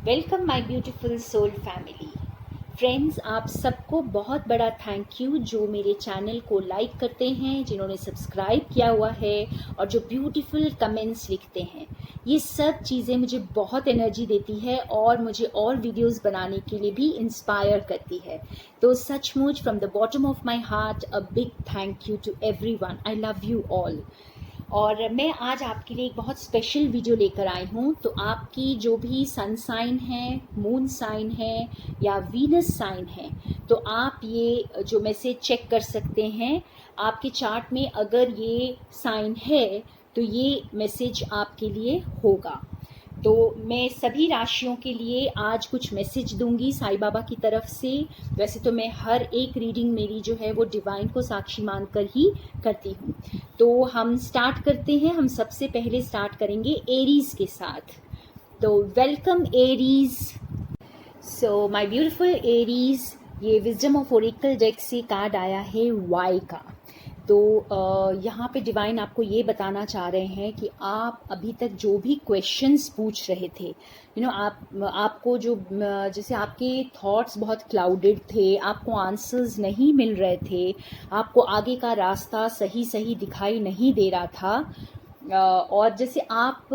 Welcome my beautiful soul family. Friends, आप सबको बहुत बड़ा थैंक यू जो मेरे चैनल को लाइक करते हैं, जिन्होंने सब्सक्राइब किया हुआ है और जो ब्यूटीफुल कमेंट्स लिखते हैं। ये सब चीज़ें मुझे बहुत एनर्जी देती है और मुझे और वीडियोस बनाने के लिए भी इंस्पायर करती है। तो सचमुच from the bottom of my heart a big thank you to everyone. I love you all. और मैं आज आपके लिए एक बहुत स्पेशल वीडियो लेकर आई हूँ। तो आपकी जो भी सन साइन है, मून साइन है या वीनस साइन है, तो आप ये जो मैसेज चेक कर सकते हैं। आपके चार्ट में अगर ये साइन है तो ये मैसेज आपके लिए होगा। तो मैं सभी राशियों के लिए आज कुछ मैसेज दूंगी साईं बाबा की तरफ से। वैसे तो मैं हर एक रीडिंग मेरी जो है वो डिवाइन को साक्षी मानकर ही करती हूँ। तो हम स्टार्ट करते हैं। हम सबसे पहले स्टार्ट करेंगे एरीज के साथ। तो welcome Aries. So my beautiful Aries, ये विजडम ऑफ ओरेकल डेक से कार्ड आया है वाई का। तो यहाँ पे डिवाइन आपको ये बताना चाह रहे हैं कि आप अभी तक जो भी क्वेश्चंस पूछ रहे थे, आपको जो जैसे आपके थॉट्स बहुत क्लाउडेड थे, आपको आंसर्स नहीं मिल रहे थे, आपको आगे का रास्ता सही सही दिखाई नहीं दे रहा था। और जैसे आप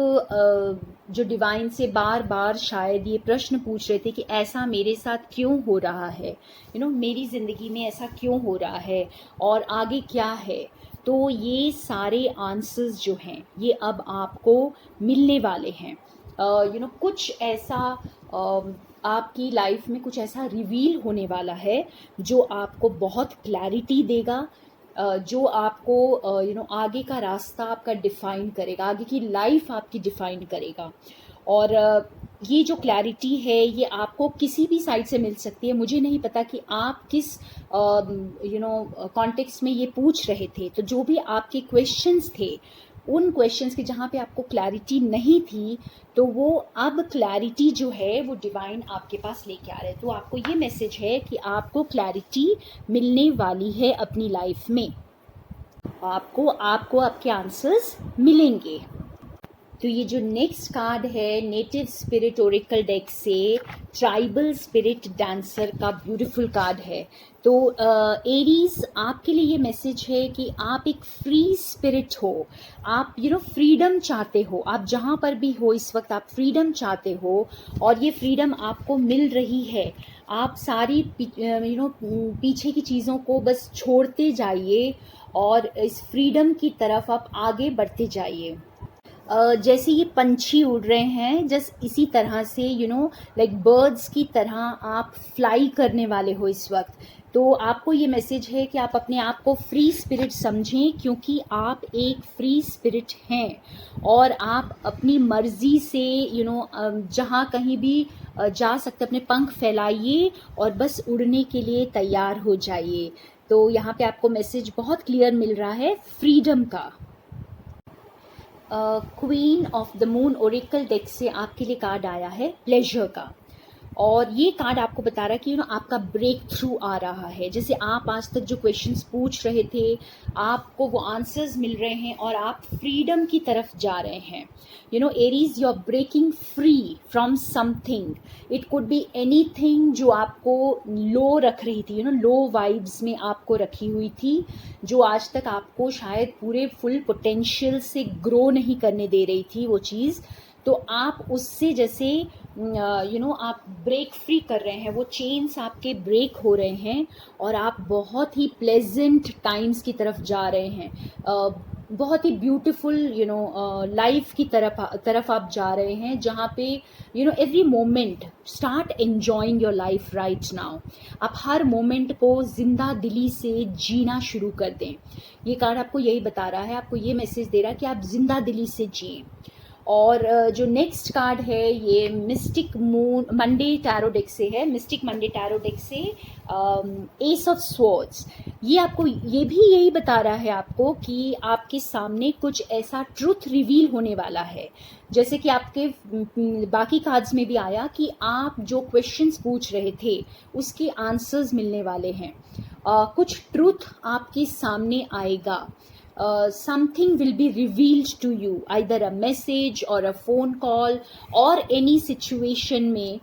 जो डिवाइन से बार बार शायद ये प्रश्न पूछ रहे थे कि ऐसा मेरे साथ क्यों हो रहा है, मेरी ज़िंदगी में ऐसा क्यों हो रहा है और आगे क्या है। तो ये सारे आंसर्स जो हैं ये अब आपको मिलने वाले हैं। कुछ ऐसा आपकी लाइफ में कुछ ऐसा रिवील होने वाला है जो आपको बहुत क्लैरिटी देगा, जो आपको आगे का रास्ता आपका डिफाइन करेगा, आगे की लाइफ आपकी डिफाइन करेगा। और ये जो क्लैरिटी है ये आपको किसी भी साइड से मिल सकती है। मुझे नहीं पता कि आप किस कॉन्टेक्स्ट में ये पूछ रहे थे। तो जो भी आपके क्वेश्चंस थे, उन क्वेश्चंस के जहाँ पे आपको क्लैरिटी नहीं थी, तो वो अब क्लैरिटी जो है वो डिवाइन आपके पास लेके आ रहे हैं। तो आपको ये मैसेज है कि आपको क्लैरिटी मिलने वाली है अपनी लाइफ में। आपको आपके आंसर्स मिलेंगे। तो ये जो नेक्स्ट कार्ड है नेटिव स्पिरिट ओरेकल डेक से ट्राइबल स्पिरिट डांसर का ब्यूटीफुल कार्ड है। तो एरीज, आपके लिए ये मैसेज है कि आप एक फ्री स्पिरिट हो। आप फ्रीडम चाहते हो। आप जहाँ पर भी हो इस वक्त आप फ्रीडम चाहते हो और ये फ्रीडम आपको मिल रही है। आप सारी पीछे की चीज़ों को बस छोड़ते जाइए और इस फ्रीडम की तरफ आप आगे बढ़ते जाइए। जैसे ये पंछी उड़ रहे हैं, जस्ट इसी तरह से लाइक बर्ड्स की तरह आप फ्लाई करने वाले हो इस वक्त। तो आपको ये मैसेज है कि आप अपने आप को फ्री स्पिरिट समझें, क्योंकि आप एक फ्री स्पिरिट हैं और आप अपनी मर्जी से जहाँ कहीं भी जा सकते अपने पंख फैलाइए और बस उड़ने के लिए तैयार हो जाइए। तो यहाँ पे आपको मैसेज बहुत क्लियर मिल रहा है फ्रीडम का। Queen of the moon Oracle deck से आपके लिए कार्ड आया है प्लेजर का। और ये कार्ड आपको बता रहा है कि आपका ब्रेक थ्रू आ रहा है। जैसे आप आज तक जो क्वेश्चंस पूछ रहे थे, आपको वो आंसर्स मिल रहे हैं और आप फ्रीडम की तरफ जा रहे हैं। Aries, you are breaking free from something. It could be anything जो आपको लो रख रही थी, लो वाइब्स में आपको रखी हुई थी, जो आज तक आपको शायद पूरे फुल पोटेंशियल से ग्रो नहीं करने दे रही थी वो चीज़। तो आप उससे जैसे आप ब्रेक फ्री कर रहे हैं, वो चेन्स आपके ब्रेक हो रहे हैं और आप बहुत ही प्लेजेंट टाइम्स की तरफ जा रहे हैं। बहुत ही ब्यूटीफुल लाइफ की तरफ आप जा रहे हैं, जहाँ पे every moment start enjoying your life right now. आप हर मोमेंट को जिंदा दिली से जीना शुरू कर दें। ये कार्ड आपको यही बता रहा है, आपको ये मैसेज दे रहा है कि आप जिंदा दिली से जिएं। और जो नेक्स्ट कार्ड है ये mistake moon Monday tarot deck से है। मिस्टिक मंडे टैरो डेक से एस ऑफ स्वॉर्ड्स। ये आपको ये भी यही बता रहा है आपको कि आपके सामने कुछ ऐसा ट्रुथ रिवील होने वाला है। जैसे कि आपके बाकी कार्ड्स में भी आया कि आप जो क्वेश्चंस पूछ रहे थे उसके आंसर्स मिलने वाले हैं। कुछ ट्रुथ आपके सामने आएगा। something will be revealed to you, either a message or a phone call or any situation में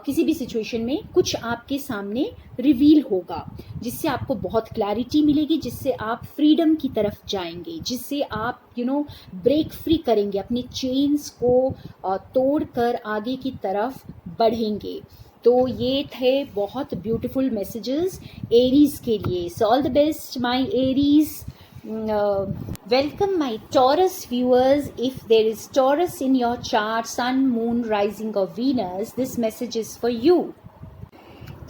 किसी भी सिचुएशन में कुछ आपके सामने रिवील होगा, जिससे आपको बहुत क्लैरिटी मिलेगी, जिससे आप फ्रीडम की तरफ जाएंगे, जिससे आप ब्रेक फ्री करेंगे, अपने चेन्स को तोड़कर आगे की तरफ बढ़ेंगे। तो ये थे बहुत ब्यूटीफुल मैसेजेस एरीज के लिए। So all the best my Aries. Welcome my Taurus viewers. If there is Taurus in your chart, Sun, Moon, Rising or Venus, this message is for you.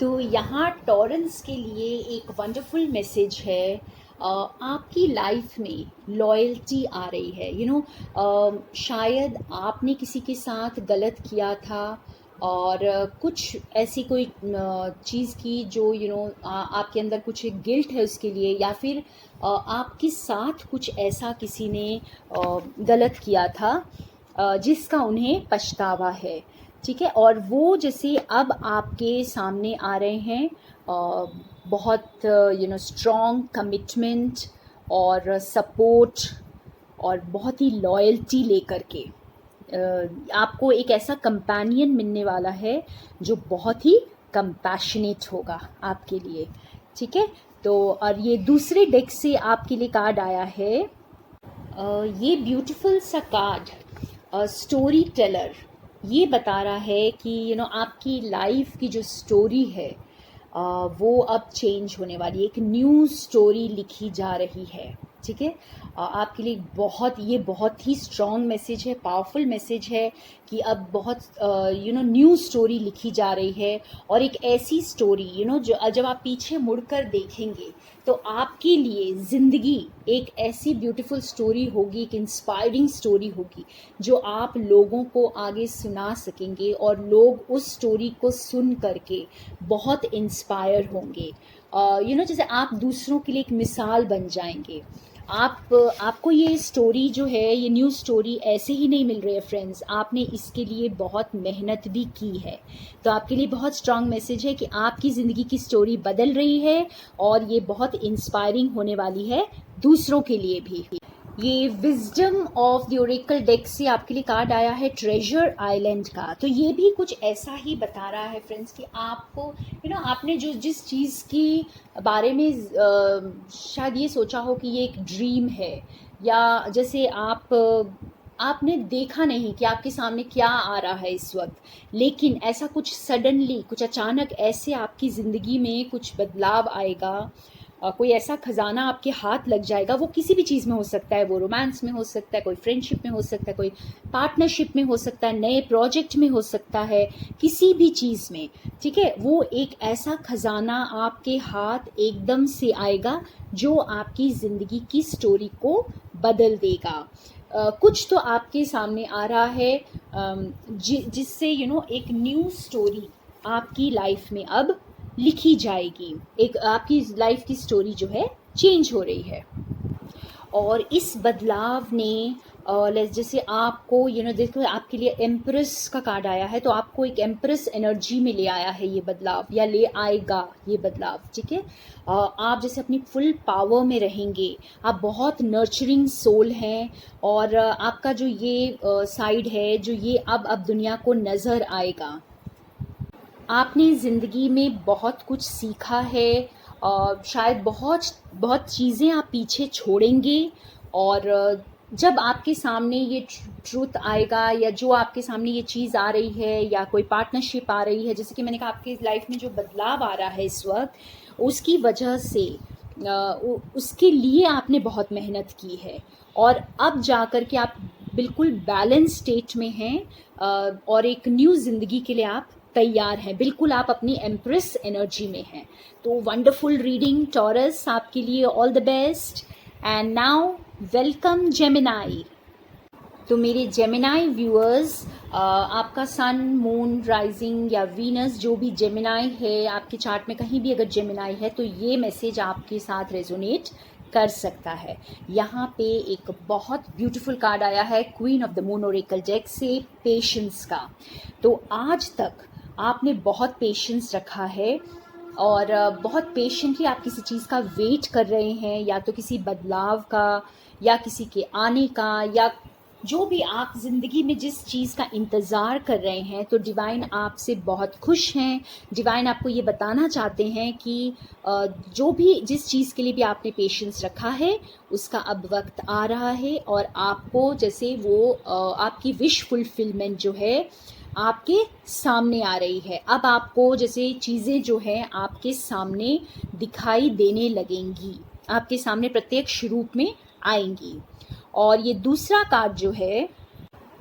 तो यहाँ टॉरंस के लिए एक वंडरफुल मैसेज है। आपकी life में लॉयल्टी आ रही है। शायद आपने किसी के साथ गलत किया था और कुछ ऐसी कोई चीज़ की जो आपके अंदर कुछ गिल्ट है उसके लिए, या फिर आपके साथ कुछ ऐसा किसी ने गलत किया था जिसका उन्हें पछतावा है, ठीक है। और वो जैसे अब आपके सामने आ रहे हैं, बहुत स्ट्रॉन्ग कमिटमेंट और सपोर्ट और बहुत ही लॉयल्टी लेकर के आपको एक ऐसा कंपेनियन मिलने वाला है जो बहुत ही कंपैशनेट होगा आपके लिए, ठीक है। तो और ये दूसरे डेक से आपके लिए कार्ड आया है, ये ब्यूटीफुल सा कार्ड स्टोरी टेलर। ये बता रहा है कि आपकी लाइफ की जो स्टोरी है वो अब चेंज होने वाली है, एक न्यू स्टोरी लिखी जा रही है, ठीक है। आपके लिए बहुत ही स्ट्रॉन्ग मैसेज है, पावरफुल मैसेज है कि अब बहुत न्यू स्टोरी लिखी जा रही है। और एक ऐसी स्टोरी जो जब आप पीछे मुड़कर देखेंगे तो आपके लिए ज़िंदगी एक ऐसी ब्यूटीफुल स्टोरी होगी, एक इंस्पायरिंग स्टोरी होगी जो आप लोगों को आगे सुना सकेंगे और लोग उस स्टोरी को सुन करके बहुत इंस्पायर होंगे। जैसे आप दूसरों के लिए एक मिसाल बन जाएंगे। आपको ये स्टोरी जो है, ये न्यू स्टोरी ऐसे ही नहीं मिल रही है फ्रेंड्स, आपने इसके लिए बहुत मेहनत भी की है। तो आपके लिए बहुत स्ट्रांग मैसेज है कि आपकी ज़िंदगी की स्टोरी बदल रही है और ये बहुत इंस्पायरिंग होने वाली है दूसरों के लिए भी। ये wisdom of the Oracle deck से आपके लिए कार्ड आया है ट्रेजर आइलैंड का। तो ये भी कुछ ऐसा ही बता रहा है फ्रेंड्स कि आपको आपने जिस चीज़ की बारे में शायद ये सोचा हो कि ये एक ड्रीम है, या जैसे आपने देखा नहीं कि आपके सामने क्या आ रहा है इस वक्त, लेकिन ऐसा कुछ सडनली, कुछ अचानक ऐसे आपकी ज़िंदगी में कुछ बदलाव आएगा, कोई ऐसा खजाना आपके हाथ लग जाएगा। वो किसी भी चीज़ में हो सकता है, वो रोमांस में हो सकता है, कोई फ्रेंडशिप में हो सकता है, कोई पार्टनरशिप में हो सकता है, नए प्रोजेक्ट में हो सकता है, किसी भी चीज़ में, ठीक है। वो एक ऐसा खजाना आपके हाथ एकदम से आएगा जो आपकी ज़िंदगी की स्टोरी को बदल देगा। कुछ तो आपके सामने आ रहा है जिससे एक न्यू स्टोरी आपकी लाइफ में अब लिखी जाएगी, एक आपकी लाइफ की स्टोरी जो है चेंज हो रही है। और इस बदलाव ने जैसे आपको देखो आपके लिए एम्प्रेस का कार्ड आया है, तो आपको एक एम्प्रेस एनर्जी में ले आया है ये बदलाव, या ले आएगा ये बदलाव, ठीक है। आप जैसे अपनी फुल पावर में रहेंगे, आप बहुत नर्चरिंग सोल हैं और आपका जो ये साइड है जो ये अब दुनिया को नज़र आएगा। आपने ज़िंदगी में बहुत कुछ सीखा है और शायद बहुत चीज़ें आप पीछे छोड़ेंगे, और जब आपके सामने ये ट्रूथ आएगा, या जो आपके सामने ये चीज़ आ रही है, या कोई पार्टनरशिप आ रही है, जैसे कि मैंने कहा आपकी लाइफ में जो बदलाव आ रहा है इस वक्त, उसकी वजह से उसके लिए आपने बहुत मेहनत की है और अब जा कर के आप बिल्कुल बैलेंस स्टेट में हैं और एक न्यू ज़िंदगी के लिए आप तैयार हैं, बिल्कुल आप अपनी एम्प्रेस एनर्जी में हैं। तो वंडरफुल रीडिंग टॉरस, आपके लिए all the best. And now welcome Gemini. तो मेरे जेमिनाई व्यूअर्स, आपका सन, मून, राइजिंग या वीनस जो भी जेमिनाई है आपके चार्ट में, कहीं भी अगर जेमिनाई है तो ये मैसेज आपके साथ रेजोनेट कर सकता है। यहाँ पे एक बहुत ब्यूटीफुल कार्ड आया है queen of the moon Oracle deck से, पेशेंस का। तो आज तक आपने बहुत पेशेंस रखा है और बहुत पेशेंटली आप किसी चीज़ का वेट कर रहे हैं, या तो किसी बदलाव का, या किसी के आने का, या जो भी आप ज़िंदगी में जिस चीज़ का इंतज़ार कर रहे हैं, तो डिवाइन आपसे बहुत खुश हैं। डिवाइन आपको ये बताना चाहते हैं कि जो भी जिस चीज़ के लिए भी आपने पेशेंस रखा है, उसका अब वक्त आ रहा है, और आपको जैसे वो आपकी विश फुलफिलमेंट जो है आपके सामने आ रही है। अब आपको जैसे चीज़ें जो हैं आपके सामने दिखाई देने लगेंगी, आपके सामने प्रत्यक्ष रूप में आएंगी। और ये दूसरा कार्ड जो है,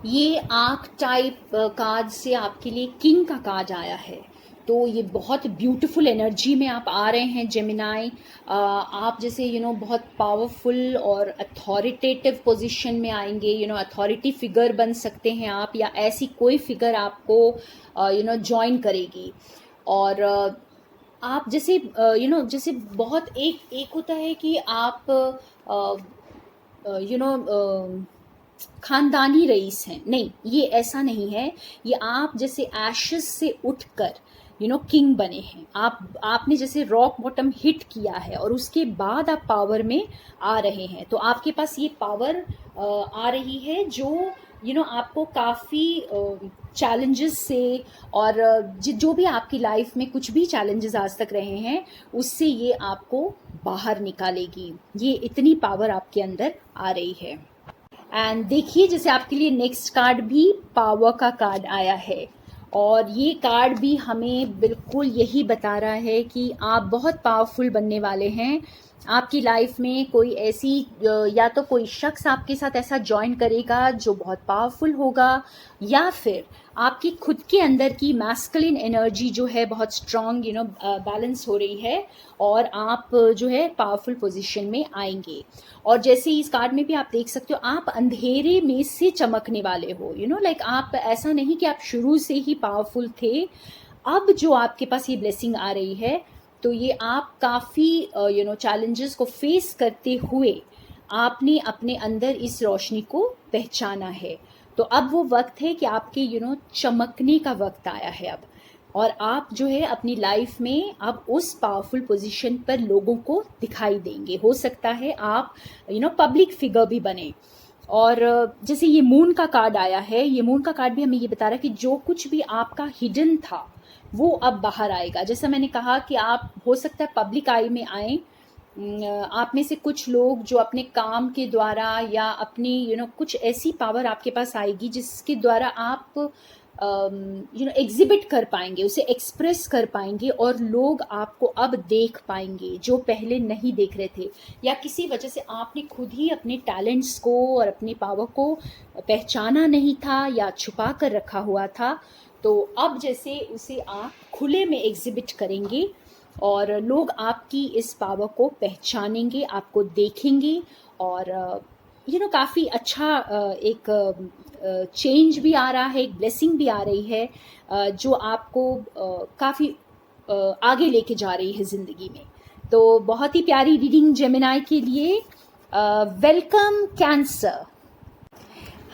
ये आर्क टाइप कार्ड से आपके लिए किंग का कार्ड आया है। तो ये बहुत ब्यूटीफुल एनर्जी में आप आ रहे हैं जेमिनाई। आप जैसे बहुत पावरफुल और अथॉरिटेटिव पोजीशन में आएंगे। अथॉरिटी फिगर बन सकते हैं आप, या ऐसी कोई फिगर आपको ज्वाइन करेगी। और आप जैसे जैसे बहुत एक होता है कि आप खानदानी रईस हैं, नहीं, ये ऐसा नहीं है। ये आप जैसे एशेस से उठकर किंग बने हैं। आपने जैसे रॉक बॉटम हिट किया है, और उसके बाद आप पावर में आ रहे हैं। तो आपके पास ये पावर आ रही है जो आपको काफ़ी चैलेंजेस से, और जो भी आपकी लाइफ में कुछ भी चैलेंजेस आज तक रहे हैं, उससे ये आपको बाहर निकालेगी। ये इतनी पावर आपके अंदर आ रही है। एंड देखिए, जैसे आपके लिए नेक्स्ट कार्ड भी पावर का कार्ड आया है, और ये कार्ड भी हमें बिल्कुल यही बता रहा है कि आप बहुत पावरफुल बनने वाले हैं। आपकी लाइफ में कोई ऐसी या तो कोई शख्स आपके साथ ऐसा ज्वाइन करेगा जो बहुत पावरफुल होगा, या फिर आपकी खुद के अंदर की मैस्कुलिन एनर्जी जो है बहुत स्ट्रॉन्ग बैलेंस हो रही है, और आप जो है पावरफुल पोजीशन में आएंगे। और जैसे इस कार्ड में भी आप देख सकते हो, आप अंधेरे में से चमकने वाले हो। लाइक आप ऐसा नहीं कि आप शुरू से ही पावरफुल थे। अब जो आपके पास ये ब्लेसिंग आ रही है, तो ये आप काफ़ी चैलेंजेस को फेस करते हुए आपने अपने अंदर इस रोशनी को पहचाना है। तो अब वो वक्त है कि आपके चमकने का वक्त आया है अब, और आप जो है अपनी लाइफ में अब उस पावरफुल पोजीशन पर लोगों को दिखाई देंगे। हो सकता है आप पब्लिक फिगर भी बने। और जैसे ये मून का कार्ड आया है, ये मून का कार्ड भी हमें ये बता रहा है कि जो कुछ भी आपका हिडन था वो अब बाहर आएगा। जैसा मैंने कहा कि आप हो सकता है पब्लिक आई में आए। आप में से कुछ लोग जो अपने काम के द्वारा, या अपनी कुछ ऐसी पावर आपके पास आएगी जिसके द्वारा आप एग्जिबिट कर पाएंगे, उसे एक्सप्रेस कर पाएंगे, और लोग आपको अब देख पाएंगे जो पहले नहीं देख रहे थे, या किसी वजह से आपने खुद ही अपने टैलेंट्स को और अपनी पावर को पहचाना नहीं था या छुपा कर रखा हुआ था। तो अब जैसे उसे आप खुले में एग्जिबिट करेंगे, और लोग आपकी इस पावर को पहचानेंगे, आपको देखेंगे, और काफ़ी अच्छा एक चेंज भी आ रहा है, एक ब्लेसिंग भी आ रही है जो आपको काफ़ी आगे लेके जा रही है ज़िंदगी में। तो बहुत ही प्यारी रीडिंग जेमिनाई के लिए। Welcome cancer.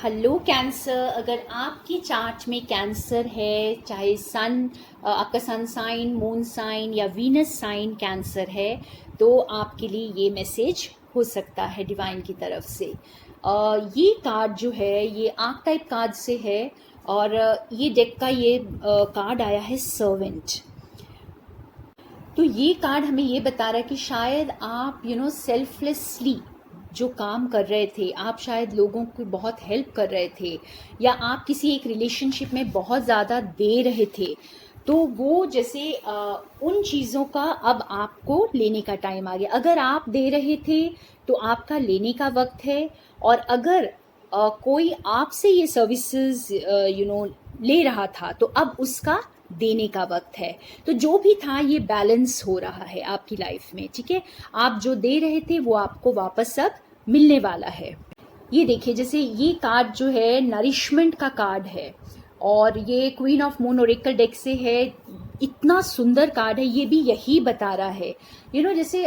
हेलो कैंसर, अगर आपकी चार्ट में कैंसर है, चाहे आपका सन साइन, मून साइन या वीनस साइन कैंसर है, तो आपके लिए ये मैसेज हो सकता है डिवाइन की तरफ से। ये कार्ड जो है ये आर्क टाइप कार्ड से है, और ये डेक का ये कार्ड आया है सर्वेंट। तो ये कार्ड हमें ये बता रहा है कि शायद आप सेल्फलेसली जो काम कर रहे थे, आप शायद लोगों की बहुत हेल्प कर रहे थे, या आप किसी एक रिलेशनशिप में बहुत ज़्यादा दे रहे थे, तो वो जैसे उन चीज़ों का अब आपको लेने का टाइम आ गया। अगर आप दे रहे थे तो आपका लेने का वक्त है, और अगर कोई आपसे ये सर्विसेज ले रहा था, तो अब उसका देने का वक्त है। तो जो भी था ये बैलेंस हो रहा है आपकी लाइफ में, ठीक है। आप जो दे रहे थे वो आपको वापस अब मिलने वाला है। ये देखिए, जैसे ये कार्ड जो है नरिशमेंट का कार्ड है, और ये queen of moon Oracle deck से है। इतना सुंदर कार्ड है, ये भी यही बता रहा है जैसे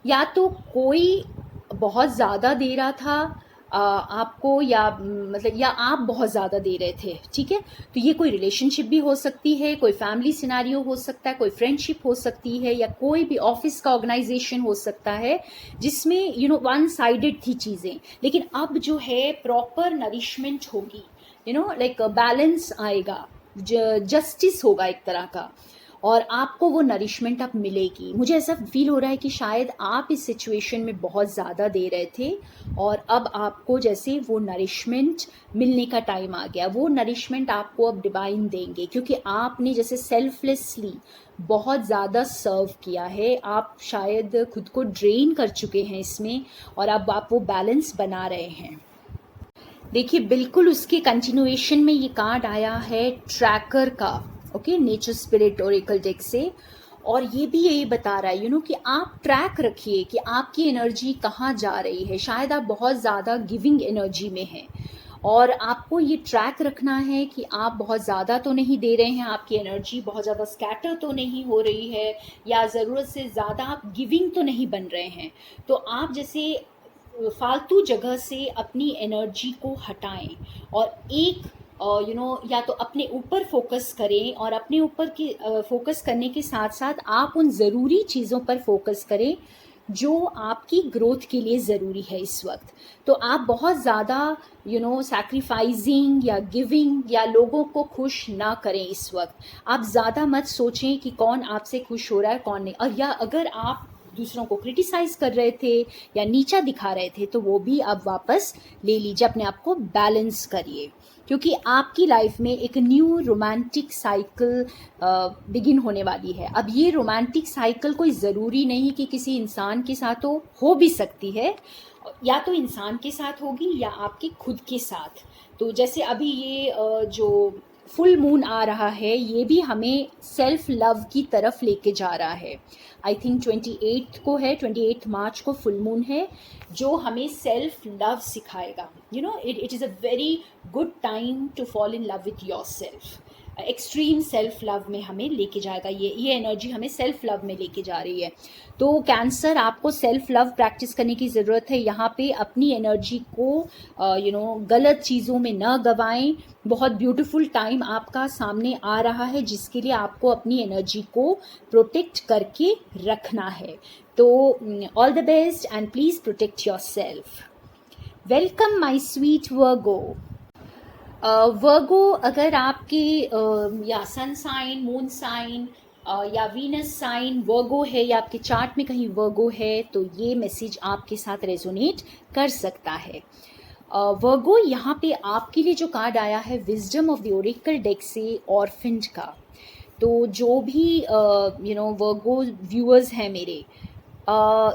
या तो कोई बहुत ज़्यादा दे रहा था, आपको या मतलब या आप बहुत ज़्यादा दे रहे थे, ठीक है। तो ये कोई रिलेशनशिप भी हो सकती है, कोई फैमिली सिनेरियो हो सकता है, कोई फ्रेंडशिप हो सकती है, या कोई भी ऑफिस का ऑर्गेनाइजेशन हो सकता है जिसमें वन साइडेड थी चीज़ें। लेकिन अब जो है प्रॉपर नरिशमेंट होगी, लाइक बैलेंस आएगा, जस्टिस होगा एक तरह का, और आपको वो नरिशमेंट अब मिलेगी। मुझे ऐसा फील हो रहा है कि शायद आप इस सिचुएशन में बहुत ज़्यादा दे रहे थे और अब आपको जैसे वो नरिशमेंट मिलने का टाइम आ गया। वो नरिशमेंट आपको अब डिवाइन देंगे, क्योंकि आपने जैसे सेल्फलेसली बहुत ज़्यादा सर्व किया है। आप शायद खुद को ड्रेन कर चुके हैं इसमें, और अब आप वो बैलेंस बना रहे हैं। देखिए, बिल्कुल उसके कंटिन्यूएशन में ये कार्ड आया है ट्रैकर का, okay, nature spirit Oracle deck से। और ये भी यही बता रहा है कि आप ट्रैक रखिए कि आपकी एनर्जी कहाँ जा रही है। शायद आप बहुत ज़्यादा गिविंग एनर्जी में हैं और आपको ये ट्रैक रखना है कि आप बहुत ज़्यादा तो नहीं दे रहे हैं, आपकी एनर्जी बहुत ज़्यादा स्कैटर तो नहीं हो रही है, या ज़रूरत से ज़्यादा आप गिविंग तो नहीं बन रहे हैं। तो आप जैसे फालतू जगह से अपनी एनर्जी को हटाएं और एक या तो अपने ऊपर फोकस करें, और अपने ऊपर की फोकस करने के साथ साथ आप उन ज़रूरी चीज़ों पर फोकस करें जो आपकी ग्रोथ के लिए ज़रूरी है इस वक्त। तो आप बहुत ज़्यादा सैक्रिफाइजिंग या गिविंग या लोगों को खुश ना करें इस वक्त। आप ज़्यादा मत सोचें कि कौन आपसे खुश हो रहा है कौन नहीं, और या अगर आप दूसरों को क्रिटिसाइज कर रहे थे या नीचा दिखा रहे थे तो वो भी अब वापस ले लीजिए, अपने आप को बैलेंस करिए, क्योंकि आपकी लाइफ में एक न्यू रोमांटिक साइकिल बिगिन होने वाली है। अब ये रोमांटिक साइकिल कोई ज़रूरी नहीं कि किसी इंसान के साथ हो भी सकती है, या तो इंसान के साथ होगी या आपके खुद के साथ। तो जैसे अभी ये जो फुल मून आ रहा है, ये भी हमें सेल्फ लव की तरफ लेके जा रहा है। आई थिंक 28 को है, 28 मार्च को फुल मून है, जो हमें सेल्फ लव सिखाएगा। It is a very good time to fall in love with yourself. Extreme self love में हमें लेके जाएगा, ये एनर्जी हमें सेल्फ लव में लेके जा रही है। तो कैंसर, आपको सेल्फ लव प्रैक्टिस करने की ज़रूरत है। यहाँ पे अपनी एनर्जी को गलत चीज़ों में न गवाएं। बहुत ब्यूटीफुल टाइम आपका सामने आ रहा है जिसके लिए आपको अपनी एनर्जी को प्रोटेक्ट करके रखना है। तो all the best and please protect yourself. Welcome my sweet Virgo. Virgo, अगर आपके या सन साइन, मून साइन या वीनस साइन वर्गो है, या आपके चार्ट में कहीं वर्गो है, तो ये मैसेज आपके साथ रेजोनेट कर सकता है। वर्गो, यहाँ पे आपके लिए जो कार्ड आया है wisdom of the Oracle deck से ऑर्फिन्ड का। तो जो भी वर्गो व्यूअर्स हैं मेरे,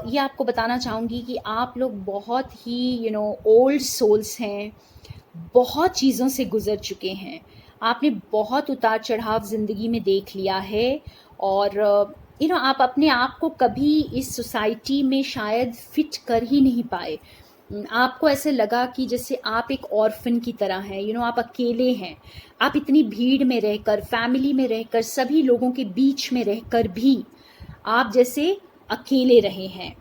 ये आपको बताना चाहूँगी कि आप लोग बहुत ही ओल्ड सोल्स हैं, बहुत चीज़ों से गुज़र चुके हैं। आपने बहुत उतार चढ़ाव ज़िंदगी में देख लिया है, और आप अपने आप को कभी इस सोसाइटी में शायद फिट कर ही नहीं पाए। आपको ऐसे लगा कि जैसे आप एक ऑर्फन की तरह हैं, आप अकेले हैं। आप इतनी भीड़ में रहकर, फैमिली में रहकर, सभी लोगों के बीच में रहकर भी आप जैसे अकेले रहे हैं।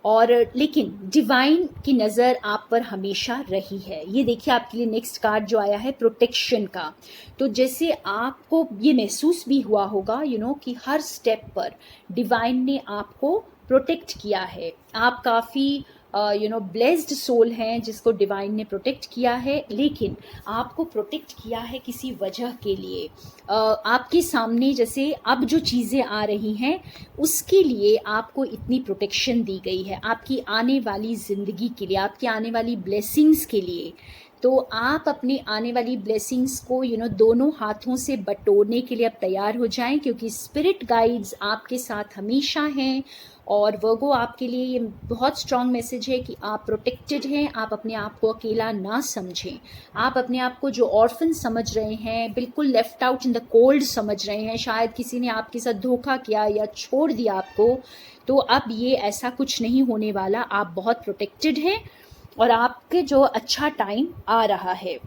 और लेकिन डिवाइन की नज़र आप पर हमेशा रही है। ये देखिए, आपके लिए नेक्स्ट कार्ड जो आया है प्रोटेक्शन का। तो जैसे आपको ये महसूस भी हुआ होगा कि हर स्टेप पर डिवाइन ने आपको प्रोटेक्ट किया है। आप काफ़ी ब्लेस्ड सोल हैं जिसको डिवाइन ने प्रोटेक्ट किया है, लेकिन आपको प्रोटेक्ट किया है किसी वजह के लिए। आपके सामने जैसे अब जो चीज़ें आ रही हैं उसके लिए आपको इतनी प्रोटेक्शन दी गई है, आपकी आने वाली ज़िंदगी के लिए, आपकी आने वाली ब्लेसिंग्स के लिए। तो आप अपनी आने वाली ब्लेसिंग्स को दोनों हाथों से बटोरने के लिए अब तैयार हो जाएं, क्योंकि स्पिरिट गाइड्स आपके साथ हमेशा हैं। और वर्गो, आपके लिए ये बहुत स्ट्रॉन्ग मैसेज है कि आप प्रोटेक्टेड हैं। आप अपने आप को अकेला ना समझें। आप अपने आप को जो ऑर्फन समझ रहे हैं, बिल्कुल left out in the cold समझ रहे हैं, शायद किसी ने आपके साथ धोखा किया या छोड़ दिया आपको, तो अब ये ऐसा कुछ नहीं होने वाला। आप बहुत प्रोटेक्टेड हैं और आपके जो अच्छा टाइम आ रहा है।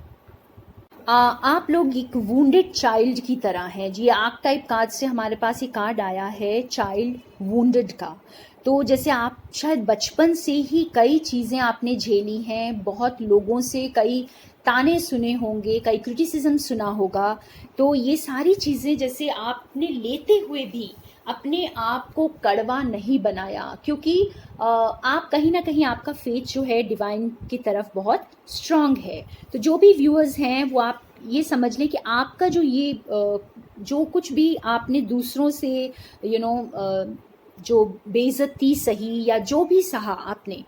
आप लोग एक वुंडेड चाइल्ड की तरह हैं जी। आर्क टाइप कार्ड से हमारे पास ये कार्ड आया है चाइल्ड वुंडेड का। तो जैसे आप शायद बचपन से ही कई चीज़ें आपने झेली हैं, बहुत लोगों से कई ताने सुने होंगे, कई क्रिटिसिज्म सुना होगा, तो ये सारी चीज़ें जैसे आपने लेते हुए भी अपने आप को कड़वा नहीं बनाया, क्योंकि आप कहीं ना कहीं आपका फेथ जो है डिवाइन की तरफ बहुत स्ट्रांग है। तो जो भी व्यूअर्स हैं वो आप ये समझ लें कि आपका जो ये जो कुछ भी आपने दूसरों से जो बेइज्जती सही या जो भी सहा आपने,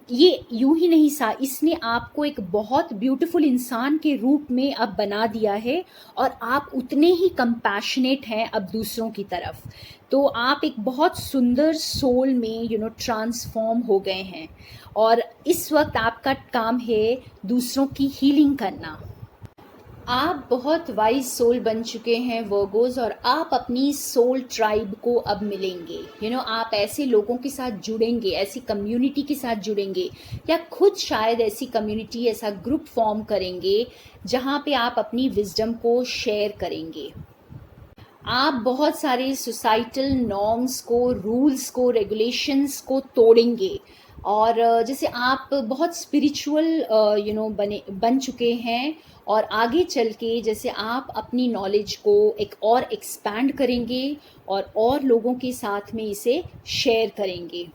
ये यूं ही नहीं सहा, इसने आपको एक बहुत ब्यूटीफुल इंसान के रूप में अब बना दिया है, और आप उतने ही कंपैशनेट हैं अब दूसरों की तरफ। तो आप एक बहुत सुंदर सोल में ट्रांसफॉर्म हो गए हैं, और इस वक्त आपका काम है दूसरों की हीलिंग करना। आप बहुत वाइज सोल बन चुके हैं वर्गोस, और आप अपनी सोल ट्राइब को अब मिलेंगे। आप ऐसे लोगों के साथ जुड़ेंगे, ऐसी कम्युनिटी के साथ जुड़ेंगे, या खुद शायद ऐसी कम्युनिटी, ऐसा ग्रुप फॉर्म करेंगे जहाँ पे आप अपनी विजडम को शेयर करेंगे। आप बहुत सारे सोसाइटल नॉर्म्स को, रूल्स को, रेगुलेशंस को तोड़ेंगे, और जैसे आप बहुत स्पिरिचुअल बन चुके हैं, और आगे चल के जैसे आप अपनी नॉलेज को एक और एक्सपैंड करेंगे और लोगों के साथ में इसे शेयर करेंगे।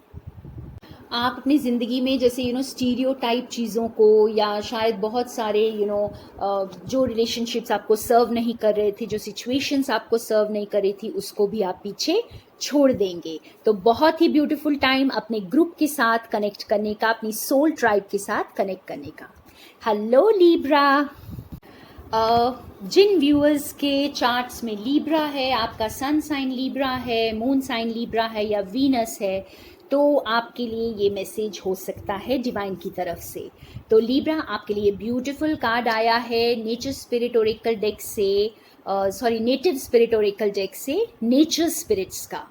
आप अपनी ज़िंदगी में जैसे स्टीरियोटाइप चीज़ों को, या शायद बहुत सारे जो रिलेशनशिप्स आपको सर्व नहीं कर रहे थे, जो सिचुएशंस आपको सर्व नहीं कर रही थी, उसको भी आप पीछे छोड़ देंगे। तो बहुत ही ब्यूटीफुल टाइम अपने ग्रुप के साथ कनेक्ट करने का, अपनी सोल ट्राइब के साथ कनेक्ट करने का। हेलो लीब्रा, जिन व्यूअर्स के चार्ट्स में लीब्रा है, आपका सन साइन लीब्रा है, मून साइन लीब्रा है, या वीनस है, तो आपके लिए ये मैसेज हो सकता है डिवाइन की तरफ से। तो लीब्रा, आपके लिए ब्यूटीफुल कार्ड आया है नेचर स्पिरिट ओरेकल डेक से, नेटिव स्पिरिट ओरेकल डेक से, नेचर स्पिरिट्स का।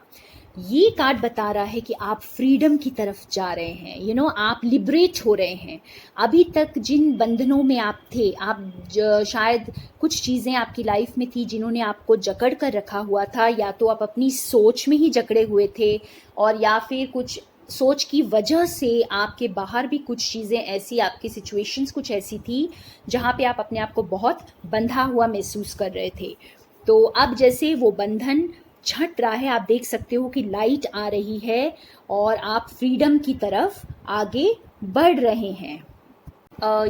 ये कार्ड बता रहा है कि आप फ्रीडम की तरफ जा रहे हैं, आप लिबरेट हो रहे हैं। अभी तक जिन बंधनों में आप थे, आप शायद कुछ चीज़ें आपकी लाइफ में थी जिन्होंने आपको जकड़ कर रखा हुआ था, या तो आप अपनी सोच में ही जकड़े हुए थे, और या फिर कुछ सोच की वजह से आपके बाहर भी कुछ चीज़ें ऐसी, आपकी सिचुएशंस कुछ ऐसी थी जहाँ पे आप अपने आप को बहुत बंधा हुआ महसूस कर रहे थे। तो अब जैसे वो बंधन छट रहा है, आप देख सकते हो कि लाइट आ रही है, और आप फ्रीडम की तरफ आगे बढ़ रहे हैं।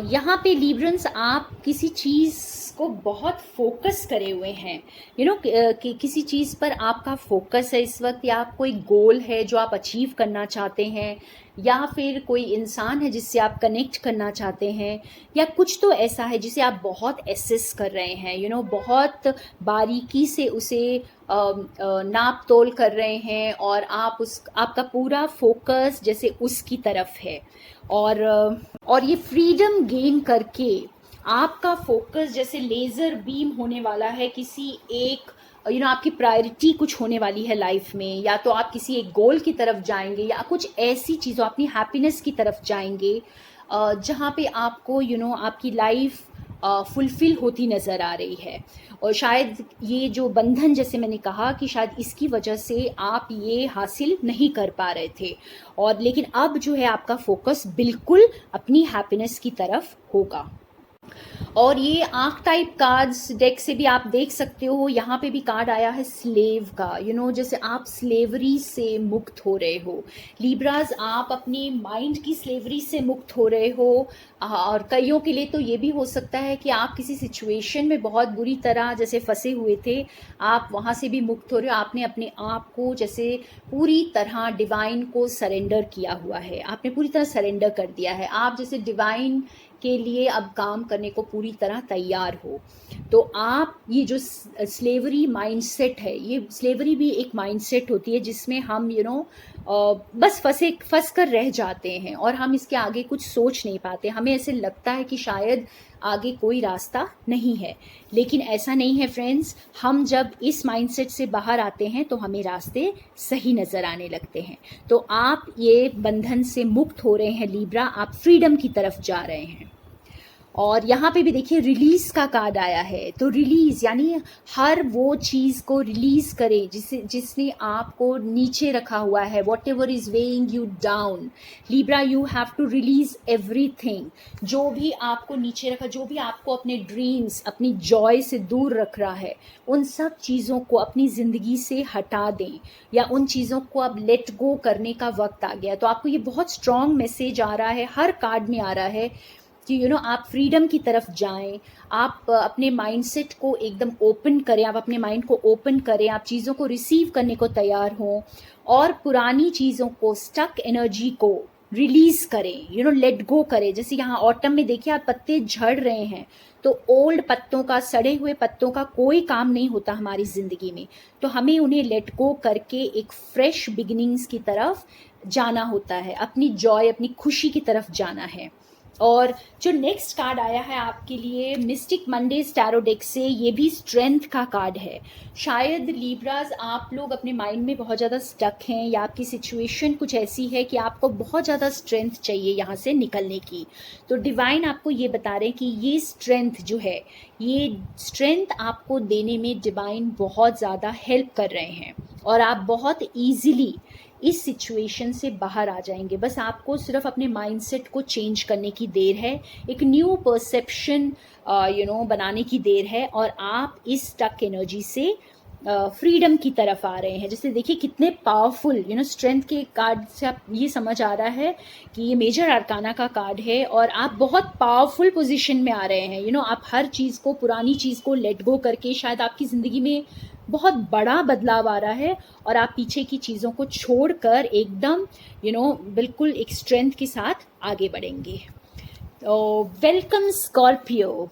यहाँ पे लीब्रंस, आप किसी चीज़ को बहुत फोकस करे हुए हैं, कि किसी चीज़ पर आपका फोकस है इस वक्त, या कोई गोल है जो आप अचीव करना चाहते हैं, या फिर कोई इंसान है जिससे आप कनेक्ट करना चाहते हैं, या कुछ तो ऐसा है जिसे आप बहुत एसेस कर रहे हैं, बहुत बारीकी से उसे नाप तोल कर रहे हैं, और आपका पूरा फोकस जैसे उसकी तरफ है। और ये फ्रीडम गेन करके आपका फोकस जैसे लेज़र बीम होने वाला है किसी एक आपकी प्रायोरिटी कुछ होने वाली है लाइफ में, या तो आप किसी एक गोल की तरफ जाएंगे, या कुछ ऐसी चीज़ों, अपनी हैप्पीनेस की तरफ जाएंगे जहाँ पे आपको आपकी लाइफ फुलफिल होती नज़र आ रही है। और शायद ये जो बंधन, जैसे मैंने कहा कि शायद इसकी वजह से आप ये हासिल नहीं कर पा रहे थे, और लेकिन अब जो है आपका फोकस बिल्कुल अपनी हैप्पीनेस की तरफ होगा। और ये आंख टाइप कार्ड्स डेक से भी आप देख सकते हो, यहाँ पे भी कार्ड आया है स्लेव का, जैसे आप स्लेवरी से मुक्त हो रहे हो लीब्राज, आप अपनी माइंड की स्लेवरी से मुक्त हो रहे हो। और कईयों के लिए तो ये भी हो सकता है कि आप किसी सिचुएशन में बहुत बुरी तरह जैसे फंसे हुए थे, आप वहाँ से भी मुक्त हो रहे हो। आपने अपने आप को जैसे पूरी तरह डिवाइन को सरेंडर किया हुआ है, आपने पूरी तरह सरेंडर कर दिया है, आप जैसे डिवाइन के लिए अब काम करने को पूरी तरह तैयार हो। तो आप ये जो स्लेवरी माइंडसेट है, ये स्लेवरी भी एक माइंडसेट होती है जिसमें हम बस फंस कर रह जाते हैं, और हम इसके आगे कुछ सोच नहीं पाते। हमें ऐसे लगता है कि शायद आगे कोई रास्ता नहीं है, लेकिन ऐसा नहीं है फ्रेंड्स। हम जब इस माइंडसेट से बाहर आते हैं तो हमें रास्ते सही नज़र आने लगते हैं। तो आप ये बंधन से मुक्त हो रहे हैं लीब्रा, आप फ्रीडम की तरफ जा रहे हैं। और यहाँ पे भी देखिए रिलीज का कार्ड आया है। तो रिलीज यानी हर वो चीज़ को रिलीज करें जिसने आपको नीचे रखा हुआ है। Whatever is weighing you down, Libra, you have to release everything. जो भी आपको नीचे रखा, जो भी आपको अपने ड्रीम्स, अपनी जॉय से दूर रख रहा है, उन सब चीज़ों को अपनी ज़िंदगी से हटा दें, या उन चीज़ों को अब लेट गो करने का वक्त आ गया। तो आपको ये बहुत स्ट्रॉन्ग मैसेज आ रहा है, हर कार्ड में आ रहा है कि आप फ्रीडम की तरफ जाएं। आप अपने माइंडसेट को एकदम ओपन करें, आप अपने माइंड को ओपन करें, आप चीज़ों को रिसीव करने को तैयार हों, और पुरानी चीज़ों को, स्टक एनर्जी को रिलीज करें, लेट गो करें। जैसे यहाँ ऑटम में देखिए आप पत्ते झड़ रहे हैं, तो ओल्ड पत्तों का, सड़े हुए पत्तों का कोई काम नहीं होता हमारी ज़िंदगी में। तो हमें उन्हें लेट गो करके एक फ्रेश बिगिनिंग्स की तरफ जाना होता है, अपनी जॉय, अपनी खुशी की तरफ जाना है। और जो नेक्स्ट कार्ड आया है आपके लिए मिस्टिक मंडेज टैरो डेक से, ये भी स्ट्रेंथ का कार्ड है। शायद लीब्राज आप लोग अपने माइंड में बहुत ज़्यादा स्टक हैं, या आपकी सिचुएशन कुछ ऐसी है कि आपको बहुत ज़्यादा स्ट्रेंथ चाहिए यहाँ से निकलने की। तो डिवाइन आपको ये बता रहे हैं कि ये स्ट्रेंथ जो है, ये स्ट्रेंथ आपको देने में डिवाइन बहुत ज़्यादा हेल्प कर रहे हैं, और आप बहुत ईजिली इस सिचुएशन से बाहर आ जाएंगे। बस आपको सिर्फ अपने माइंडसेट को चेंज करने की देर है, एक न्यू परसेप्शन बनाने की देर है, और आप इस स्टक एनर्जी से फ्रीडम की तरफ आ रहे हैं। जैसे देखिए कितने पावरफुल, स्ट्रेंथ के कार्ड से आप ये समझ आ रहा है कि ये मेजर अरकाना का कार्ड है, और आप बहुत पावरफुल पोजीशन में आ रहे हैं। आप हर चीज़ को, पुरानी चीज़ को लेट गो करके, शायद आपकी ज़िंदगी में बहुत बड़ा बदलाव आ रहा है, और आप पीछे की चीज़ों को छोड़कर एकदम बिल्कुल एक स्ट्रेंथ के साथ आगे बढ़ेंगे। तो वेलकम स्कॉर्पियो।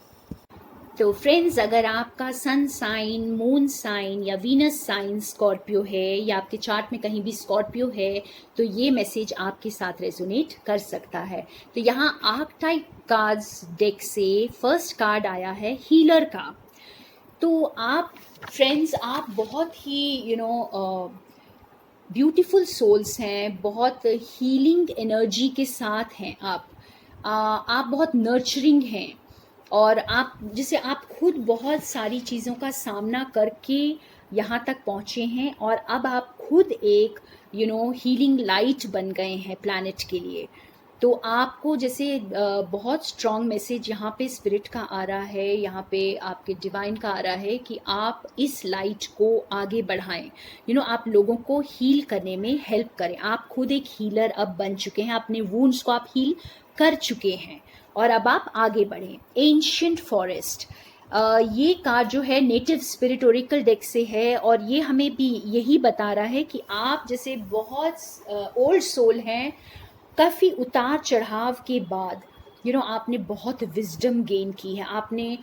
तो फ्रेंड्स, अगर आपका सन साइन, मून साइन या वीनस साइन स्कॉर्पियो है, या आपके चार्ट में कहीं भी स्कॉर्पियो है, तो ये मैसेज आपके साथ रेजोनेट कर सकता है। तो यहाँ आर्कटाइप कार्ड्स डेक से फर्स्ट कार्ड आया है हीलर का। तो आप फ्रेंड्स, आप बहुत ही ब्यूटीफुल सोल्स हैं, बहुत हीलिंग एनर्जी के साथ हैं आप बहुत नर्चरिंग हैं, और आप खुद बहुत सारी चीज़ों का सामना करके यहाँ तक पहुँचे हैं, और अब आप खुद एक हीलिंग लाइट बन गए हैं प्लैनेट के लिए। तो आपको जैसे बहुत स्ट्रॉन्ग मैसेज यहाँ पे स्पिरिट का आ रहा है, यहाँ पे आपके डिवाइन का आ रहा है कि आप इस लाइट को आगे बढ़ाएं। आप लोगों को हील करने में हेल्प करें। आप खुद एक हीलर अब बन चुके हैं, अपने वुंड्स को आप हील कर चुके हैं, और अब आप आगे बढ़ें। एंशिएंट फॉरेस्ट, ये कार्ड जो है नेटिव स्पिरिट ओरेकल डेक से है, और ये हमें भी यही बता रहा है कि आप जैसे बहुत ओल्ड सोल हैं, काफ़ी उतार चढ़ाव के बाद आपने बहुत विजडम गेन की है। आपने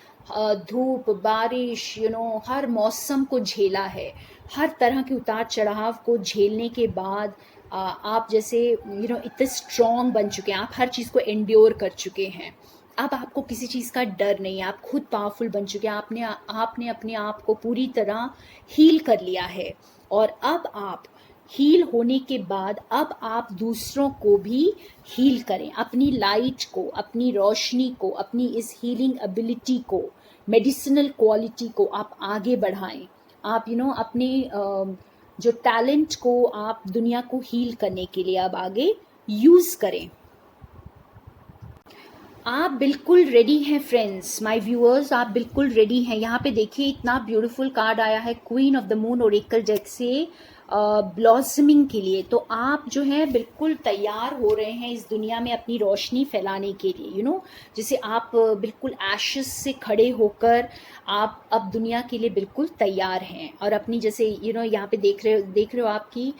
धूप, बारिश, हर मौसम को झेला है। हर तरह के उतार चढ़ाव को झेलने के बाद आप जैसे इतने स्ट्रॉन्ग बन चुके हैं, आप हर चीज़ को एंड्योर कर चुके हैं। अब आपको किसी चीज़ का डर नहीं है, आप खुद पावरफुल बन चुके हैं। आपने अपने आप को पूरी तरह हील कर लिया है, और अब आप हील होने के बाद अब आप दूसरों को भी हील करें। अपनी लाइट को, अपनी रोशनी को, अपनी इस हीलिंग एबिलिटी को, मेडिसिनल क्वालिटी को आप आगे बढ़ाएं। आप अपने जो टैलेंट को आप दुनिया को हील करने के लिए अब आगे यूज़ करें। आप बिल्कुल रेडी हैं फ्रेंड्स, माय व्यूअर्स, आप बिल्कुल रेडी हैं। यहाँ पे देखिए इतना ब्यूटीफुल कार्ड आया है queen of the moon Oracle deck से ब्लॉसमिंग के लिए। तो आप जो है बिल्कुल तैयार हो रहे हैं इस दुनिया में अपनी रोशनी फैलाने के लिए। जैसे आप बिल्कुल एशेस से खड़े होकर आप अब दुनिया के लिए बिल्कुल तैयार हैं, और अपनी जैसे यहाँ पे देख रहे हो आपकी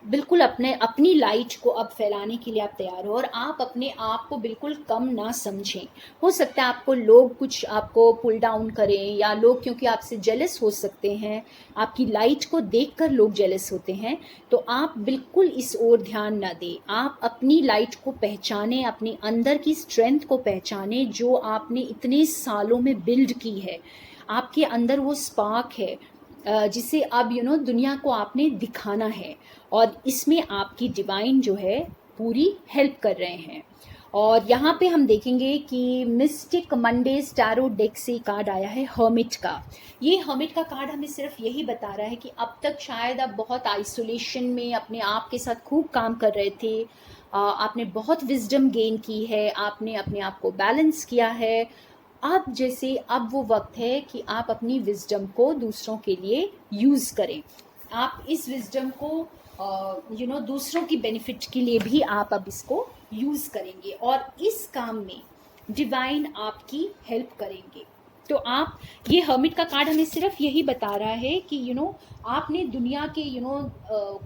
बिल्कुल अपनी लाइट को अब फैलाने के लिए आप तैयार हो, और आप अपने आप को बिल्कुल कम ना समझें। हो सकता है आपको लोग कुछ आपको पुल डाउन करें, या लोग क्योंकि आपसे जेलस हो सकते हैं, आपकी लाइट को देखकर लोग जेलस होते हैं। तो आप बिल्कुल इस ओर ध्यान ना दें। आप अपनी लाइट को पहचानें, अपने अंदर की स्ट्रेंथ को पहचानें जो आपने इतने सालों में बिल्ड की है। आपके अंदर वो स्पार्क है जिसे अब दुनिया को आपने दिखाना है, और इसमें आपकी डिवाइन जो है पूरी हेल्प कर रहे हैं। और यहाँ पे हम देखेंगे कि मिस्टिक मंडेज टैरो डेक से कार्ड आया है हर्मिट का। ये हर्मिट का कार्ड हमें सिर्फ यही बता रहा है कि अब तक शायद आप बहुत आइसोलेशन में अपने आप के साथ खूब काम कर रहे थे, आपने बहुत विजडम गेन की है, आपने अपने आप को बैलेंस किया है। अब वो वक्त है कि आप अपनी विजडम को दूसरों के लिए यूज़ करें। आप इस विजडम को दूसरों की बेनिफिट के लिए भी आप अब इसको यूज़ करेंगे और इस काम में डिवाइन आपकी हेल्प करेंगे। तो आप, ये हर्मिट का कार्ड हमें सिर्फ यही बता रहा है कि आपने दुनिया के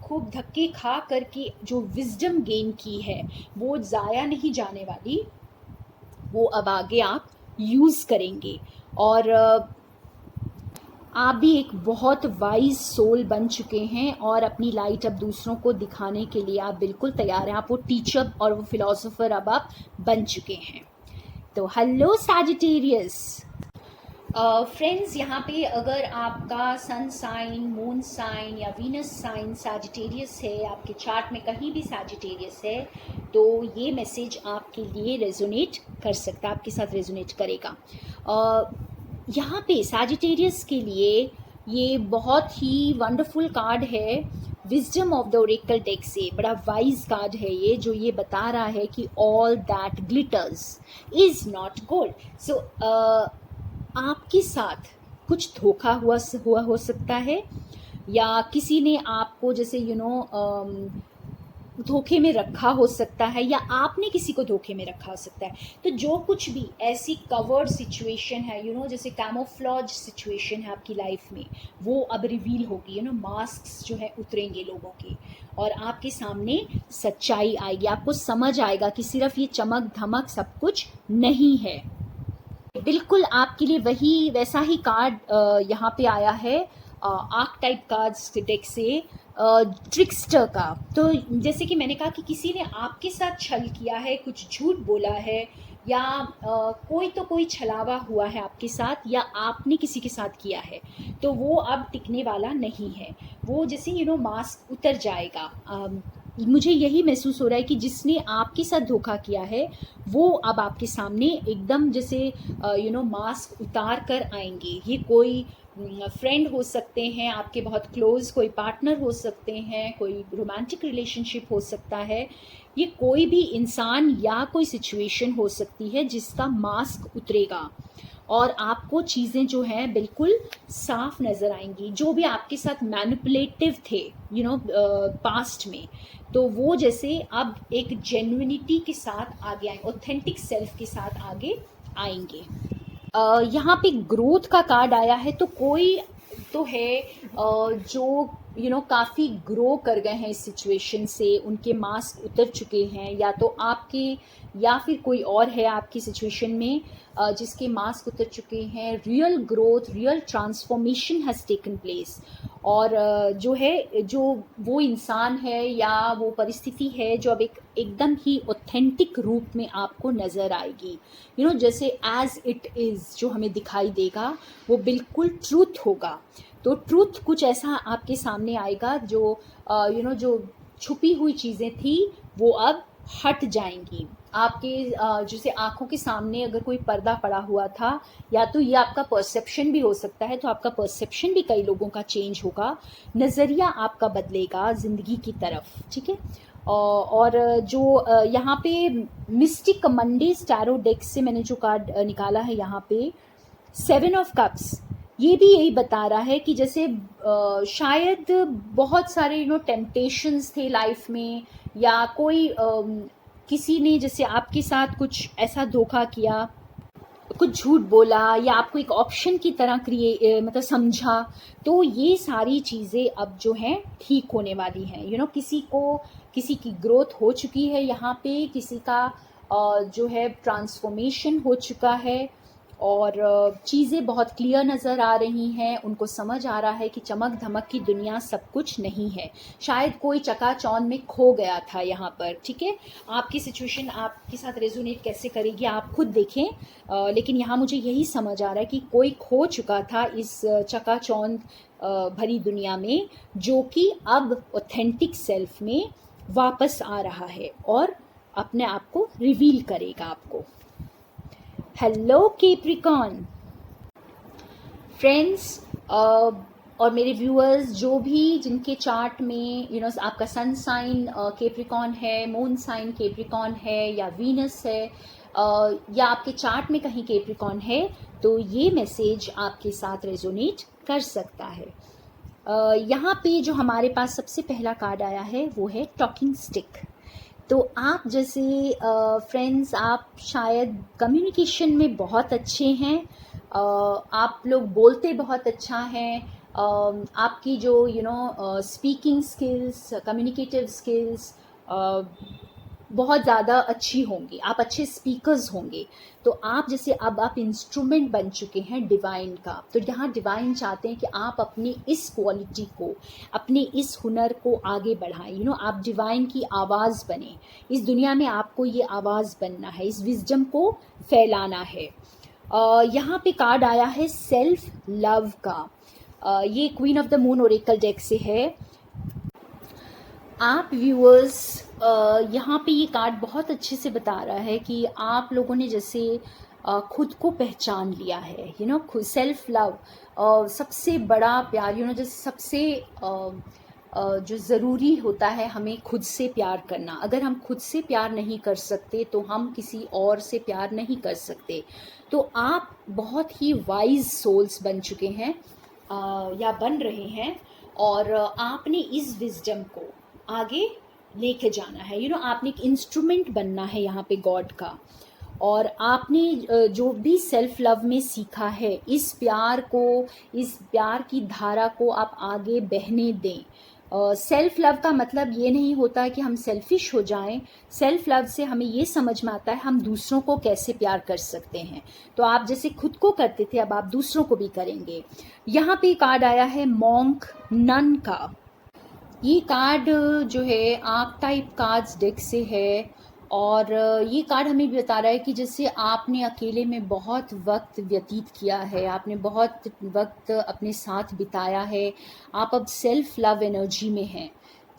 खूब धक्के खा करके जो विजडम गेन की है वो ज़ाया नहीं जाने वाली, वो अब आगे आप यूज़ करेंगे। और आप भी एक बहुत वाइज सोल बन चुके हैं और अपनी लाइट अब दूसरों को दिखाने के लिए आप बिल्कुल तैयार हैं। आप वो टीचर और वो फिलोसोफर अब आप बन चुके हैं। तो हेलो सैजिटेरियस फ्रेंड्स, यहाँ पे अगर आपका सन साइन, मून साइन या वीनस साइन सैजिटेरियस है, आपके चार्ट में कहीं भी सैजिटेरियस है, तो ये मैसेज आपके लिए रेजोनेट कर सकता है, आपके साथ रेजोनेट करेगा। यहाँ पे सैजिटेरियस के लिए ये बहुत ही वंडरफुल कार्ड है wisdom of the Oracle deck से। बड़ा वाइज कार्ड है ये, जो ये बता रहा है कि all that glitters is not gold. So आपके साथ कुछ धोखा हुआ हो सकता है, या किसी ने आपको जैसे धोखे में रखा हो सकता है, या आपने किसी को धोखे में रखा हो सकता है। तो जो कुछ भी ऐसी कवर्ड सिचुएशन है, जैसे कैमोफ्लॉज सिचुएशन है आपकी लाइफ में, वो अब रिवील होगी। मास्क्स जो है उतरेंगे लोगों के और आपके सामने सच्चाई आएगी। आपको समझ आएगा कि सिर्फ ये चमक धमक सब कुछ नहीं है। बिल्कुल आपके लिए वैसा ही कार्ड यहाँ पे आया है आर्क टाइप कार्ड्स डेक से, ट्रिक्स्टर का। तो जैसे कि मैंने कहा कि किसी ने आपके साथ छल किया है, कुछ झूठ बोला है, या कोई छलावा हुआ है आपके साथ, या आपने किसी के साथ किया है, तो वो अब टिकने वाला नहीं है। वो जैसे मास्क उतर जाएगा। मुझे यही महसूस हो रहा है कि जिसने आपके साथ धोखा किया है वो अब आपके सामने एकदम जैसे मास्क उतार कर आएंगे। ये कोई फ्रेंड हो सकते हैं आपके बहुत क्लोज, कोई पार्टनर हो सकते हैं, कोई रोमांटिक रिलेशनशिप हो सकता है, ये कोई भी इंसान या कोई सिचुएशन हो सकती है जिसका मास्क उतरेगा और आपको चीज़ें जो हैं बिल्कुल साफ नज़र आएंगी। जो भी आपके साथ मैनिपुलेटिव थे पास्ट में, तो वो जैसे अब एक जेन्युइनिटी के साथ आगे आएंगे, ऑथेंटिक सेल्फ के साथ आगे आएंगे। यहाँ पे ग्रोथ का कार्ड आया है। तो कोई तो है जो काफ़ी ग्रो कर गए हैं इस सिचुएशन से, उनके मास्क उतर चुके हैं, या तो आपके या फिर कोई और है आपकी सिचुएशन में जिसके मास्क उतर चुके हैं। Real growth, real transformation has taken place. और जो वो इंसान है या वो परिस्थिति है जो अब एकदम ही ऑथेंटिक रूप में आपको नज़र आएगी। जैसे एज इट इज़ जो हमें दिखाई देगा वो बिल्कुल ट्रूथ होगा। तो ट्रूथ कुछ ऐसा आपके सामने आएगा जो जो छुपी हुई चीज़ें थी वो अब हट जाएंगी। आपके जैसे आँखों के सामने अगर कोई पर्दा पड़ा हुआ था, या तो ये आपका परसेप्शन भी हो सकता है, तो आपका परसेप्शन भी कई लोगों का चेंज होगा, नज़रिया आपका बदलेगा ज़िंदगी की तरफ। ठीक है। और जो यहाँ पे मिस्टिक मंडेज टैरो डेक से मैंने जो कार्ड निकाला है यहाँ पे 7 ऑफ कप्स, ये भी यही बता रहा है कि जैसे शायद बहुत सारे टेम्पटेशंस थे लाइफ में, या कोई किसी ने जैसे आपके साथ कुछ ऐसा धोखा किया, कुछ झूठ बोला, या आपको एक ऑप्शन की तरह मतलब समझा। तो ये सारी चीज़ें अब जो हैं ठीक होने वाली हैं। किसी की ग्रोथ हो चुकी है यहाँ पे, किसी का जो है ट्रांसफॉर्मेशन हो चुका है, और चीज़ें बहुत क्लियर नज़र आ रही हैं। उनको समझ आ रहा है कि चमक धमक की दुनिया सब कुछ नहीं है। शायद कोई चकाचौंध में खो गया था यहाँ पर। ठीक है। आपकी सिचुएशन आपके साथ रेजोनेट कैसे करेगी आप खुद देखें, लेकिन यहाँ मुझे यही समझ आ रहा है कि कोई खो चुका था इस चकाचौंध भरी दुनिया में, जो कि अब ऑथेंटिक सेल्फ में वापस आ रहा है और अपने आप को रिवील करेगा आपको। हेलो कैप्रिकॉर्न फ्रेंड्स और मेरे व्यूअर्स, जो भी जिनके चार्ट में आपका सन साइन कैप्रिकॉर्न है, मून साइन कैप्रिकॉर्न है, या वीनस है, या आपके चार्ट में कहीं कैप्रिकॉर्न है, तो ये मैसेज आपके साथ रेजोनेट कर सकता है। यहाँ पे जो हमारे पास सबसे पहला कार्ड आया है वो है टॉकिंग स्टिक। तो आप जैसे फ्रेंड्स, आप शायद कम्युनिकेशन में बहुत अच्छे हैं, आप लोग बोलते बहुत अच्छा हैं, आपकी जो स्पीकिंग स्किल्स, कम्युनिकेटिव स्किल्स बहुत ज़्यादा अच्छी होंगी, आप अच्छे स्पीकर्स होंगे। तो आप जैसे अब आप इंस्ट्रूमेंट बन चुके हैं डिवाइन का, तो यहाँ डिवाइन चाहते हैं कि आप अपनी इस क्वालिटी को, अपने इस हुनर को आगे बढ़ाएं। आप डिवाइन की आवाज़ बने, इस दुनिया में आपको ये आवाज़ बनना है, इस विजडम को फैलाना है। यहाँ पे कार्ड आया है सेल्फ लव का। ये queen of the moon Oracle deck से है। आप व्यूअर्स, यहाँ पे ये कार्ड बहुत अच्छे से बता रहा है कि आप लोगों ने जैसे खुद को पहचान लिया है, खुद सेल्फ लव सबसे बड़ा प्यार, जैसे सबसे जो ज़रूरी होता है हमें खुद से प्यार करना। अगर हम खुद से प्यार नहीं कर सकते तो हम किसी और से प्यार नहीं कर सकते। तो आप बहुत ही वाइज सोल्स बन चुके हैं या बन रहे हैं, और आपने इस विजडम को आगे लेके जाना है। आपने एक इंस्ट्रूमेंट बनना है यहाँ पे गॉड का, और आपने जो भी सेल्फ लव में सीखा है, इस प्यार को, इस प्यार की धारा को आप आगे बहने दें। सेल्फ लव का मतलब ये नहीं होता कि हम सेल्फिश हो जाएं। सेल्फ लव से हमें ये समझ में आता है हम दूसरों को कैसे प्यार कर सकते हैं। तो आप जैसे खुद को करते थे, अब आप दूसरों को भी करेंगे। यहाँ पे कार्ड आया है मॉन्क नन का। ये कार्ड जो है आर्क टाइप कार्ड्स डेक से है, और ये कार्ड हमें भी बता रहा है कि जैसे आपने अकेले में बहुत वक्त व्यतीत किया है, आपने बहुत वक्त अपने साथ बिताया है, आप अब सेल्फ लव एनर्जी में हैं,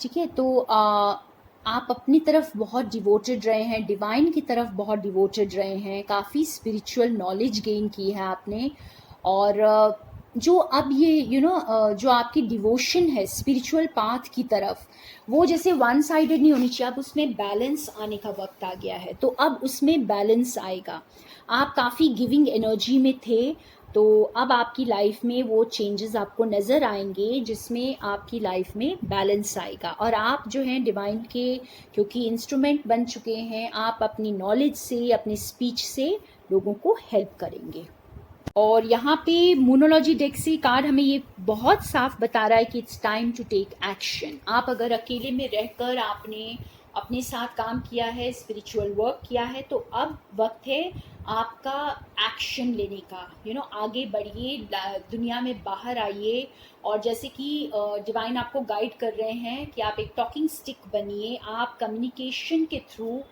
ठीक है। तो आप अपनी तरफ बहुत डिवोटेड रहे हैं, डिवाइन की तरफ बहुत डिवोटेड रहे हैं, काफ़ी स्पिरिचुअल नॉलेज गेन की है आपने। और जो अब ये जो आपकी डिवोशन है स्पिरिचुअल पाथ की तरफ, वो जैसे वन साइडेड नहीं होनी चाहिए, अब उसमें बैलेंस आने का वक्त आ गया है। तो अब उसमें बैलेंस आएगा। आप काफ़ी गिविंग एनर्जी में थे, तो अब आपकी लाइफ में वो चेंजेस आपको नज़र आएंगे जिसमें आपकी लाइफ में बैलेंस आएगा। और आप जो हैं डिवाइन के क्योंकि इंस्ट्रूमेंट बन चुके हैं, आप अपनी नॉलेज से, अपनी स्पीच से लोगों को हेल्प करेंगे। और यहाँ पे मोनोलॉजी डेक से कार्ड हमें ये बहुत साफ बता रहा है कि it's time to take action. आप अगर अकेले में रहकर आपने अपने साथ काम किया है, स्पिरिचुअल वर्क किया है, तो अब वक्त है आपका एक्शन लेने का। आगे बढ़िए, दुनिया में बाहर आइए। और जैसे कि डिवाइन आपको गाइड कर रहे हैं कि आप एक टॉकिंग स्टिक बनिए। आप कम्युनिकेशन के थ्रू,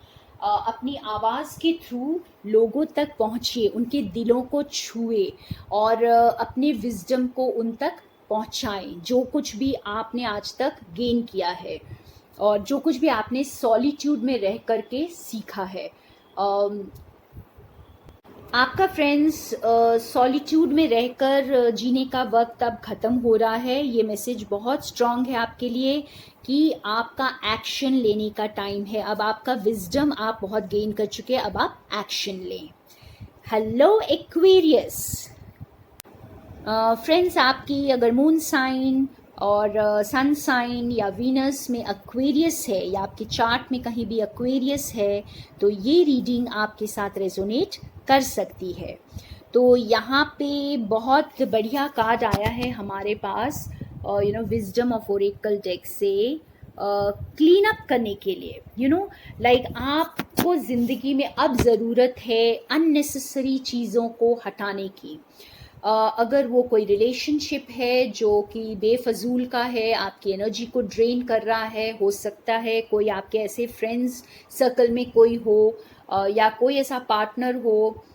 अपनी आवाज़ के थ्रू लोगों तक पहुँचिए, उनके दिलों को छुए, और अपने विजडम को उन तक पहुँचाएं। जो कुछ भी आपने आज तक गेन किया है, और जो कुछ भी आपने सॉलिट्यूड में रह करके सीखा है। आपका फ्रेंड्स सॉलिट्यूड में रहकर जीने का वक्त अब ख़त्म हो रहा है। ये मैसेज बहुत स्ट्रांग है आपके लिए कि आपका एक्शन लेने का टाइम है। अब आपका विजडम आप बहुत गेन कर चुके हैं, अब आप एक्शन लें। हेलो एक्वेरियस फ्रेंड्स, आपकी अगर मून साइन और सन साइन या वीनस में एक्वेरियस है, या आपके चार्ट में कहीं भी एक्वेरियस है, तो ये रीडिंग आपके साथ रेजोनेट कर सकती है। तो यहाँ पे बहुत बढ़िया कार्ड आया है हमारे पास विजडम ऑफ ओरेकल डेक से, क्लीन अप करने के लिए। लाइक आपको ज़िंदगी में अब ज़रूरत है अननेसेसरी चीज़ों को हटाने की। अगर वो कोई रिलेशनशिप है जो कि बेफजूल का है, आपकी एनर्जी को ड्रेन कर रहा है, हो सकता है कोई आपके ऐसे फ्रेंड्स सर्कल में कोई हो, या कोई ऐसा पार्टनर हो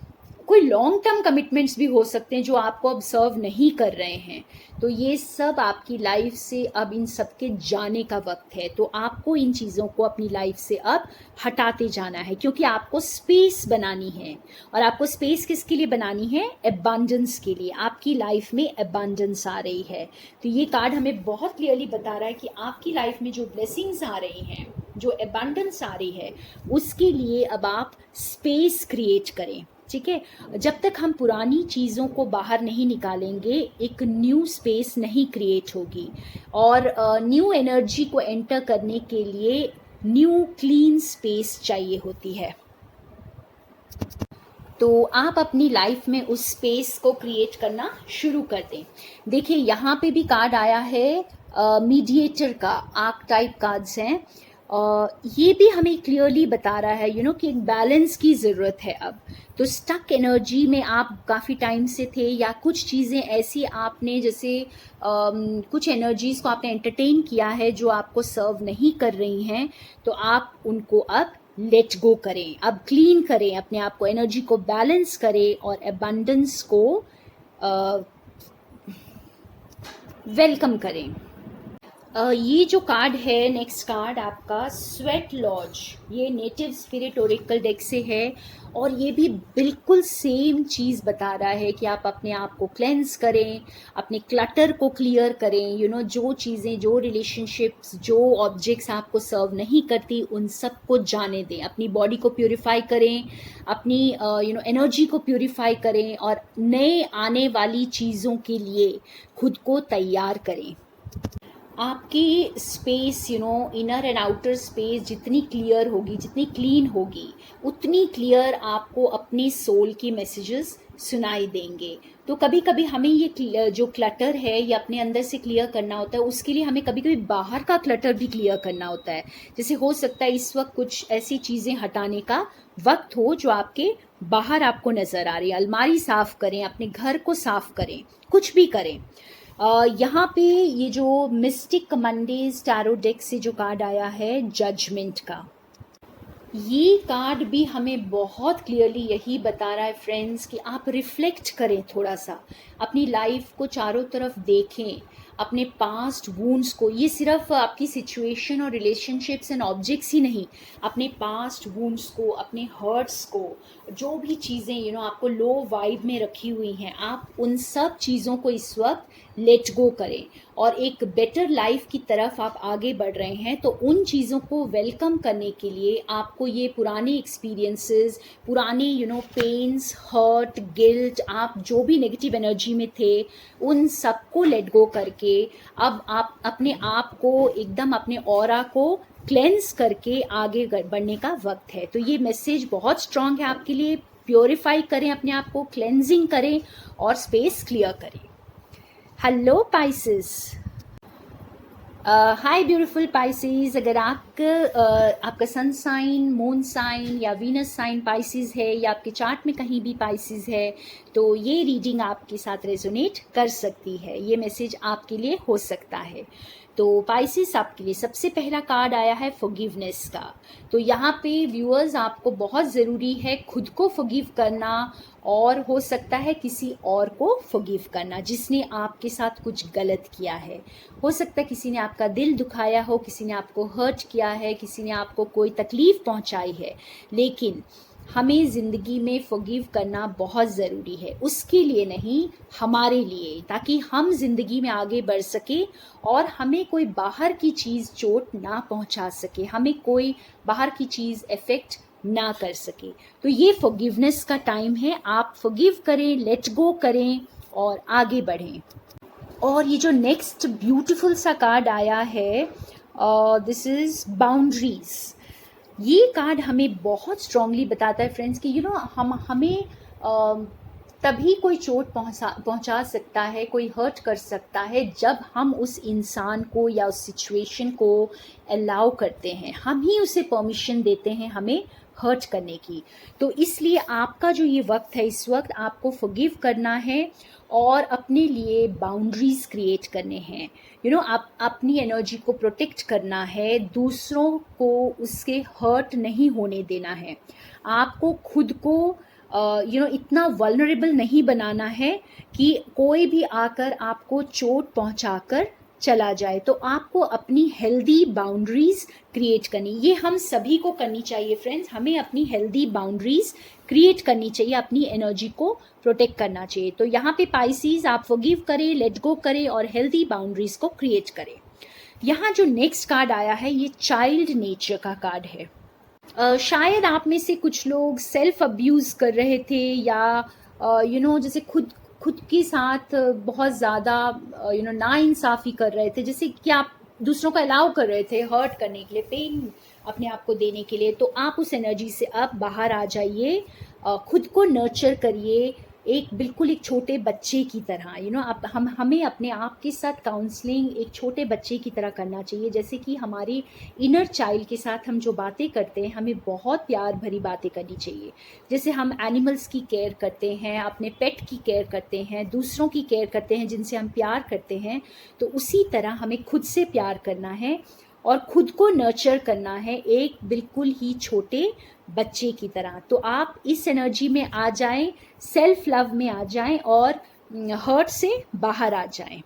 कोई लॉन्ग टर्म कमिटमेंट्स भी हो सकते हैं जो आपको अब सर्व नहीं कर रहे हैं। तो ये सब आपकी लाइफ से अब इन सब के जाने का वक्त है। तो आपको इन चीज़ों को अपनी लाइफ से अब हटाते जाना है, क्योंकि आपको स्पेस बनानी है। और आपको स्पेस किसके लिए बनानी है? अबंडेंस के लिए। आपकी लाइफ में अबंडेंस आ रही है। तो ये कार्ड हमें बहुत क्लियरली बता रहा है कि आपकी लाइफ में जो ब्लेसिंग्स आ रही हैं, जो अबंडेंस आ रही है, उसके लिए अब आप स्पेस क्रिएट करें। ठीक है, जब तक हम पुरानी चीज़ों को बाहर नहीं निकालेंगे, एक न्यू स्पेस नहीं क्रिएट होगी। और न्यू एनर्जी को एंटर करने के लिए न्यू क्लीन स्पेस चाहिए होती है। तो आप अपनी लाइफ में उस स्पेस को क्रिएट करना शुरू कर दें। देखिए, यहाँ पे भी कार्ड आया है मीडिएटर का, आर्क टाइप कार्ड्स हैं। ये भी हमें क्लियरली बता रहा है कि एक बैलेंस की ज़रूरत है अब। तो स्टक एनर्जी में आप काफ़ी टाइम से थे, या कुछ चीज़ें ऐसी आपने जैसे कुछ एनर्जीज़ को आपने एंटरटेन किया है जो आपको सर्व नहीं कर रही हैं, तो आप उनको अब लेट गो करें, अब क्लीन करें अपने आप को, एनर्जी को बैलेंस करें और अबंडेंस को वेलकम करें। ये जो कार्ड है, नेक्स्ट कार्ड आपका स्वेट लॉज, ये नेटिव स्पिरिट ओरेकल डेक से है। और ये भी बिल्कुल सेम चीज़ बता रहा है कि आप अपने आप को क्लेंस करें, अपने क्लटर को क्लियर करें। जो चीज़ें, जो रिलेशनशिप्स, जो ऑब्जेक्ट्स आपको सर्व नहीं करती, उन सब को जाने दें। अपनी बॉडी को प्यूरिफाई करें, अपनी एनर्जी को प्यूरिफाई करें, और नए आने वाली चीज़ों के लिए खुद को तैयार करें। आपकी space inner and outer space जितनी क्लियर होगी, जितनी क्लीन होगी, उतनी क्लियर आपको अपनी सोल की मैसेजेस सुनाई देंगे। तो कभी कभी हमें ये जो क्लटर है ये अपने अंदर से क्लियर करना होता है, उसके लिए हमें कभी कभी बाहर का क्लटर भी क्लियर करना होता है। जैसे हो सकता है इस वक्त कुछ ऐसी चीज़ें हटाने का वक्त हो जो आपके बाहर आपको नज़र आ रही है। अलमारी साफ़ करें, अपने घर को साफ़ करें, कुछ भी करें। यहाँ पे ये जो मिस्टिक मंडेज टैरो डेक से जो कार्ड आया है जजमेंट का, ये कार्ड भी हमें बहुत क्लियरली यही बता रहा है फ्रेंड्स कि आप रिफ्लेक्ट करें थोड़ा सा, अपनी लाइफ को चारों तरफ देखें, अपने पास्ट वूंड्स को। ये सिर्फ आपकी सिचुएशन और रिलेशनशिप्स एंड ऑब्जेक्ट्स ही नहीं, अपने पास्ट वूंड्स को, अपने हर्ट्स को, जो भी चीज़ें आपको लो वाइब में रखी हुई हैं, आप उन सब चीज़ों को इस वक्त लेट गो करें और एक बेटर लाइफ की तरफ आप आगे बढ़ रहे हैं। तो उन चीज़ों को वेलकम करने के लिए आपको ये पुराने एक्सपीरियंसेस, पुराने पेन्स, हर्ट, गिल्ट, आप जो भी नेगेटिव एनर्जी में थे, उन सबको लेट गो करके अब आप अपने आप को एकदम, अपने ऑरा को क्लेंस करके आगे बढ़ने का वक्त है। तो ये मैसेज बहुत स्ट्रांग है आपके लिए। प्योरीफाई करें अपने आप को, क्लेंजिंग करें और स्पेस क्लियर करें। हेलो पाइसेस, हाय ब्यूटीफुल पाइसेस। अगर आपका सन साइन, मून साइन या वीनस साइन पाइसेस है, या आपके चार्ट में कहीं भी पाइसेस है, तो ये रीडिंग आपके साथ रेजोनेट कर सकती है, ये मैसेज आपके लिए हो सकता है। तो पाइसेस, आपके लिए सबसे पहला कार्ड आया है फॉरगिवनेस का। तो यहाँ पे व्यूअर्स, आपको बहुत ज़रूरी है खुद को फॉरगिव करना, और हो सकता है किसी और को फॉरगिव करना जिसने आपके साथ कुछ गलत किया है। हो सकता है किसी ने आपका दिल दुखाया हो, किसी ने आपको हर्ट किया है, किसी ने आपको कोई तकलीफ़ पहुंचाई है। लेकिन हमें ज़िंदगी में फॉरगिव करना बहुत ज़रूरी है, उसके लिए नहीं, हमारे लिए, ताकि हम ज़िंदगी में आगे बढ़ सके और हमें कोई बाहर की चीज़ चोट ना पहुंचा सके, हमें कोई बाहर की चीज़ इफ़ेक्ट ना कर सके। तो ये फॉरगिवनेस का टाइम है, आप फॉरगिव करें, लेट गो करें और आगे बढ़ें। और ये जो नेक्स्ट ब्यूटीफुल सा कार्ड आया है, दिस इज़ बाउंड्रीज़। ये कार्ड हमें बहुत स्ट्रांगली बताता है फ्रेंड्स कि हमें तभी कोई चोट पहुंचा सकता है, कोई हर्ट कर सकता है, जब हम उस इंसान को या उस सिचुएशन को अलाउ करते हैं, हम ही उसे परमिशन देते हैं हमें हर्ट करने की। तो इसलिए आपका जो ये वक्त है, इस वक्त आपको फॉरगिव करना है और अपने लिए बाउंड्रीज क्रिएट करने हैं। आप अपनी एनर्जी को प्रोटेक्ट करना है, दूसरों को उसके हर्ट नहीं होने देना है। आपको खुद को इतना वल्नरेबल नहीं बनाना है कि कोई भी आकर आपको चोट पहुंचाकर चला जाए। तो आपको अपनी हेल्दी बाउंड्रीज क्रिएट करनी, ये हम सभी को करनी चाहिए फ्रेंड्स। हमें अपनी हेल्दी बाउंड्रीज क्रिएट करनी चाहिए, अपनी एनर्जी को प्रोटेक्ट करना चाहिए। तो यहाँ पे पाइसीज आप फॉरगिव करें, लेट गो करें और हेल्दी बाउंड्रीज को क्रिएट करें। यहाँ जो नेक्स्ट कार्ड आया है ये चाइल्ड नेचर का कार्ड है। शायद आप में से कुछ लोग सेल्फ अब्यूज़ कर रहे थे या जैसे खुद खुद के साथ बहुत ज़्यादा नाइंसाफ़ी कर रहे थे, जैसे कि आप दूसरों को अलाउ कर रहे थे हर्ट करने के लिए, पेन अपने आप को देने के लिए। तो आप उस एनर्जी से अब बाहर आ जाइए, खुद को नर्चर करिए बिल्कुल एक छोटे बच्चे की तरह। आप हमें अपने आप के साथ काउंसलिंग एक छोटे बच्चे की तरह करना चाहिए। जैसे कि हमारे इनर चाइल्ड के साथ हम जो बातें करते हैं, हमें बहुत प्यार भरी बातें करनी चाहिए। जैसे हम एनिमल्स की केयर करते हैं, अपने पेट की केयर करते हैं, दूसरों की केयर करते हैं जिनसे हम प्यार करते हैं, तो उसी तरह हमें खुद से प्यार करना है और खुद को नर्चर करना है एक बिल्कुल ही छोटे बच्चे की तरह। तो आप इस एनर्जी में आ जाएं, सेल्फ लव में आ जाएं और हर्ट से बाहर आ जाएं।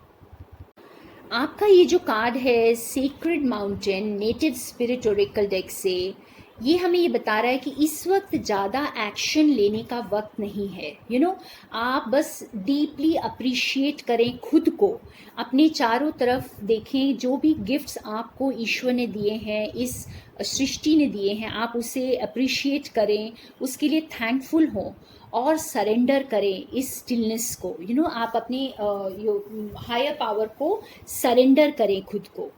आपका ये जो कार्ड है secret mountain native spirit Oracle deck से, ये हमें ये बता रहा है कि इस वक्त ज़्यादा एक्शन लेने का वक्त नहीं है। आप बस डीपली अप्रिशिएट करें खुद को, अपने चारों तरफ देखें, जो भी गिफ्ट्स आपको ईश्वर ने दिए हैं, इस सृष्टि ने दिए हैं, आप उसे अप्रिशिएट करें, उसके लिए थैंकफुल हों और सरेंडर करें इस स्टिलनेस को। आप अपने हायर पावर को सरेंडर करें खुद को।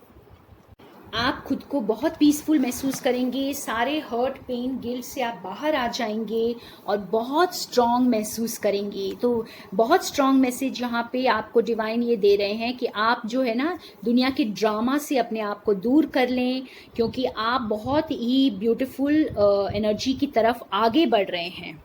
आप खुद को बहुत पीसफुल महसूस करेंगे, सारे हर्ट पेन गिल्ट से आप बाहर आ जाएंगे और बहुत स्ट्रॉन्ग महसूस करेंगे। तो बहुत स्ट्रॉन्ग मैसेज यहाँ पे आपको डिवाइन ये दे रहे हैं कि आप जो है ना दुनिया के ड्रामा से अपने आप को दूर कर लें, क्योंकि आप बहुत ही ब्यूटीफुल एनर्जी की तरफ आगे बढ़ रहे हैं।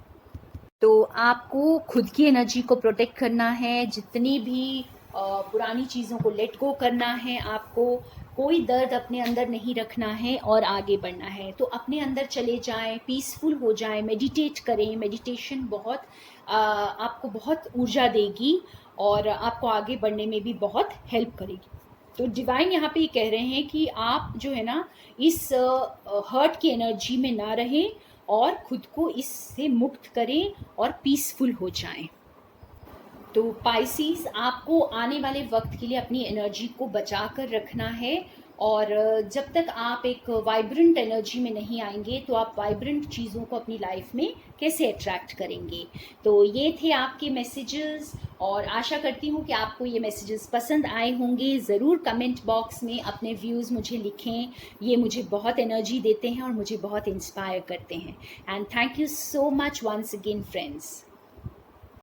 तो आपको खुद की एनर्जी को प्रोटेक्ट करना है, जितनी भी पुरानी चीज़ों को लेट गो करना है, आपको कोई दर्द अपने अंदर नहीं रखना है और आगे बढ़ना है। तो अपने अंदर चले जाएं, पीसफुल हो जाएं, मेडिटेट करें। मेडिटेशन आपको बहुत ऊर्जा देगी और आपको आगे बढ़ने में भी बहुत हेल्प करेगी। तो डिवाइन यहाँ पे कह रहे हैं कि आप जो है ना इस हर्ट की एनर्जी में ना रहें और खुद को इससे मुक्त करें और पीसफुल हो जाएं। तो पाइसीज, आपको आने वाले वक्त के लिए अपनी एनर्जी को बचा कर रखना है और जब तक आप एक वाइब्रेंट एनर्जी में नहीं आएंगे तो आप वाइब्रेंट चीज़ों को अपनी लाइफ में कैसे अट्रैक्ट करेंगे। तो ये थे आपके मैसेजेस और आशा करती हूँ कि आपको ये मैसेजेस पसंद आए होंगे। ज़रूर कमेंट बॉक्स में अपने व्यूज़ मुझे लिखें, ये मुझे बहुत एनर्जी देते हैं और मुझे बहुत इंस्पायर करते हैं। And thank you so much once again friends.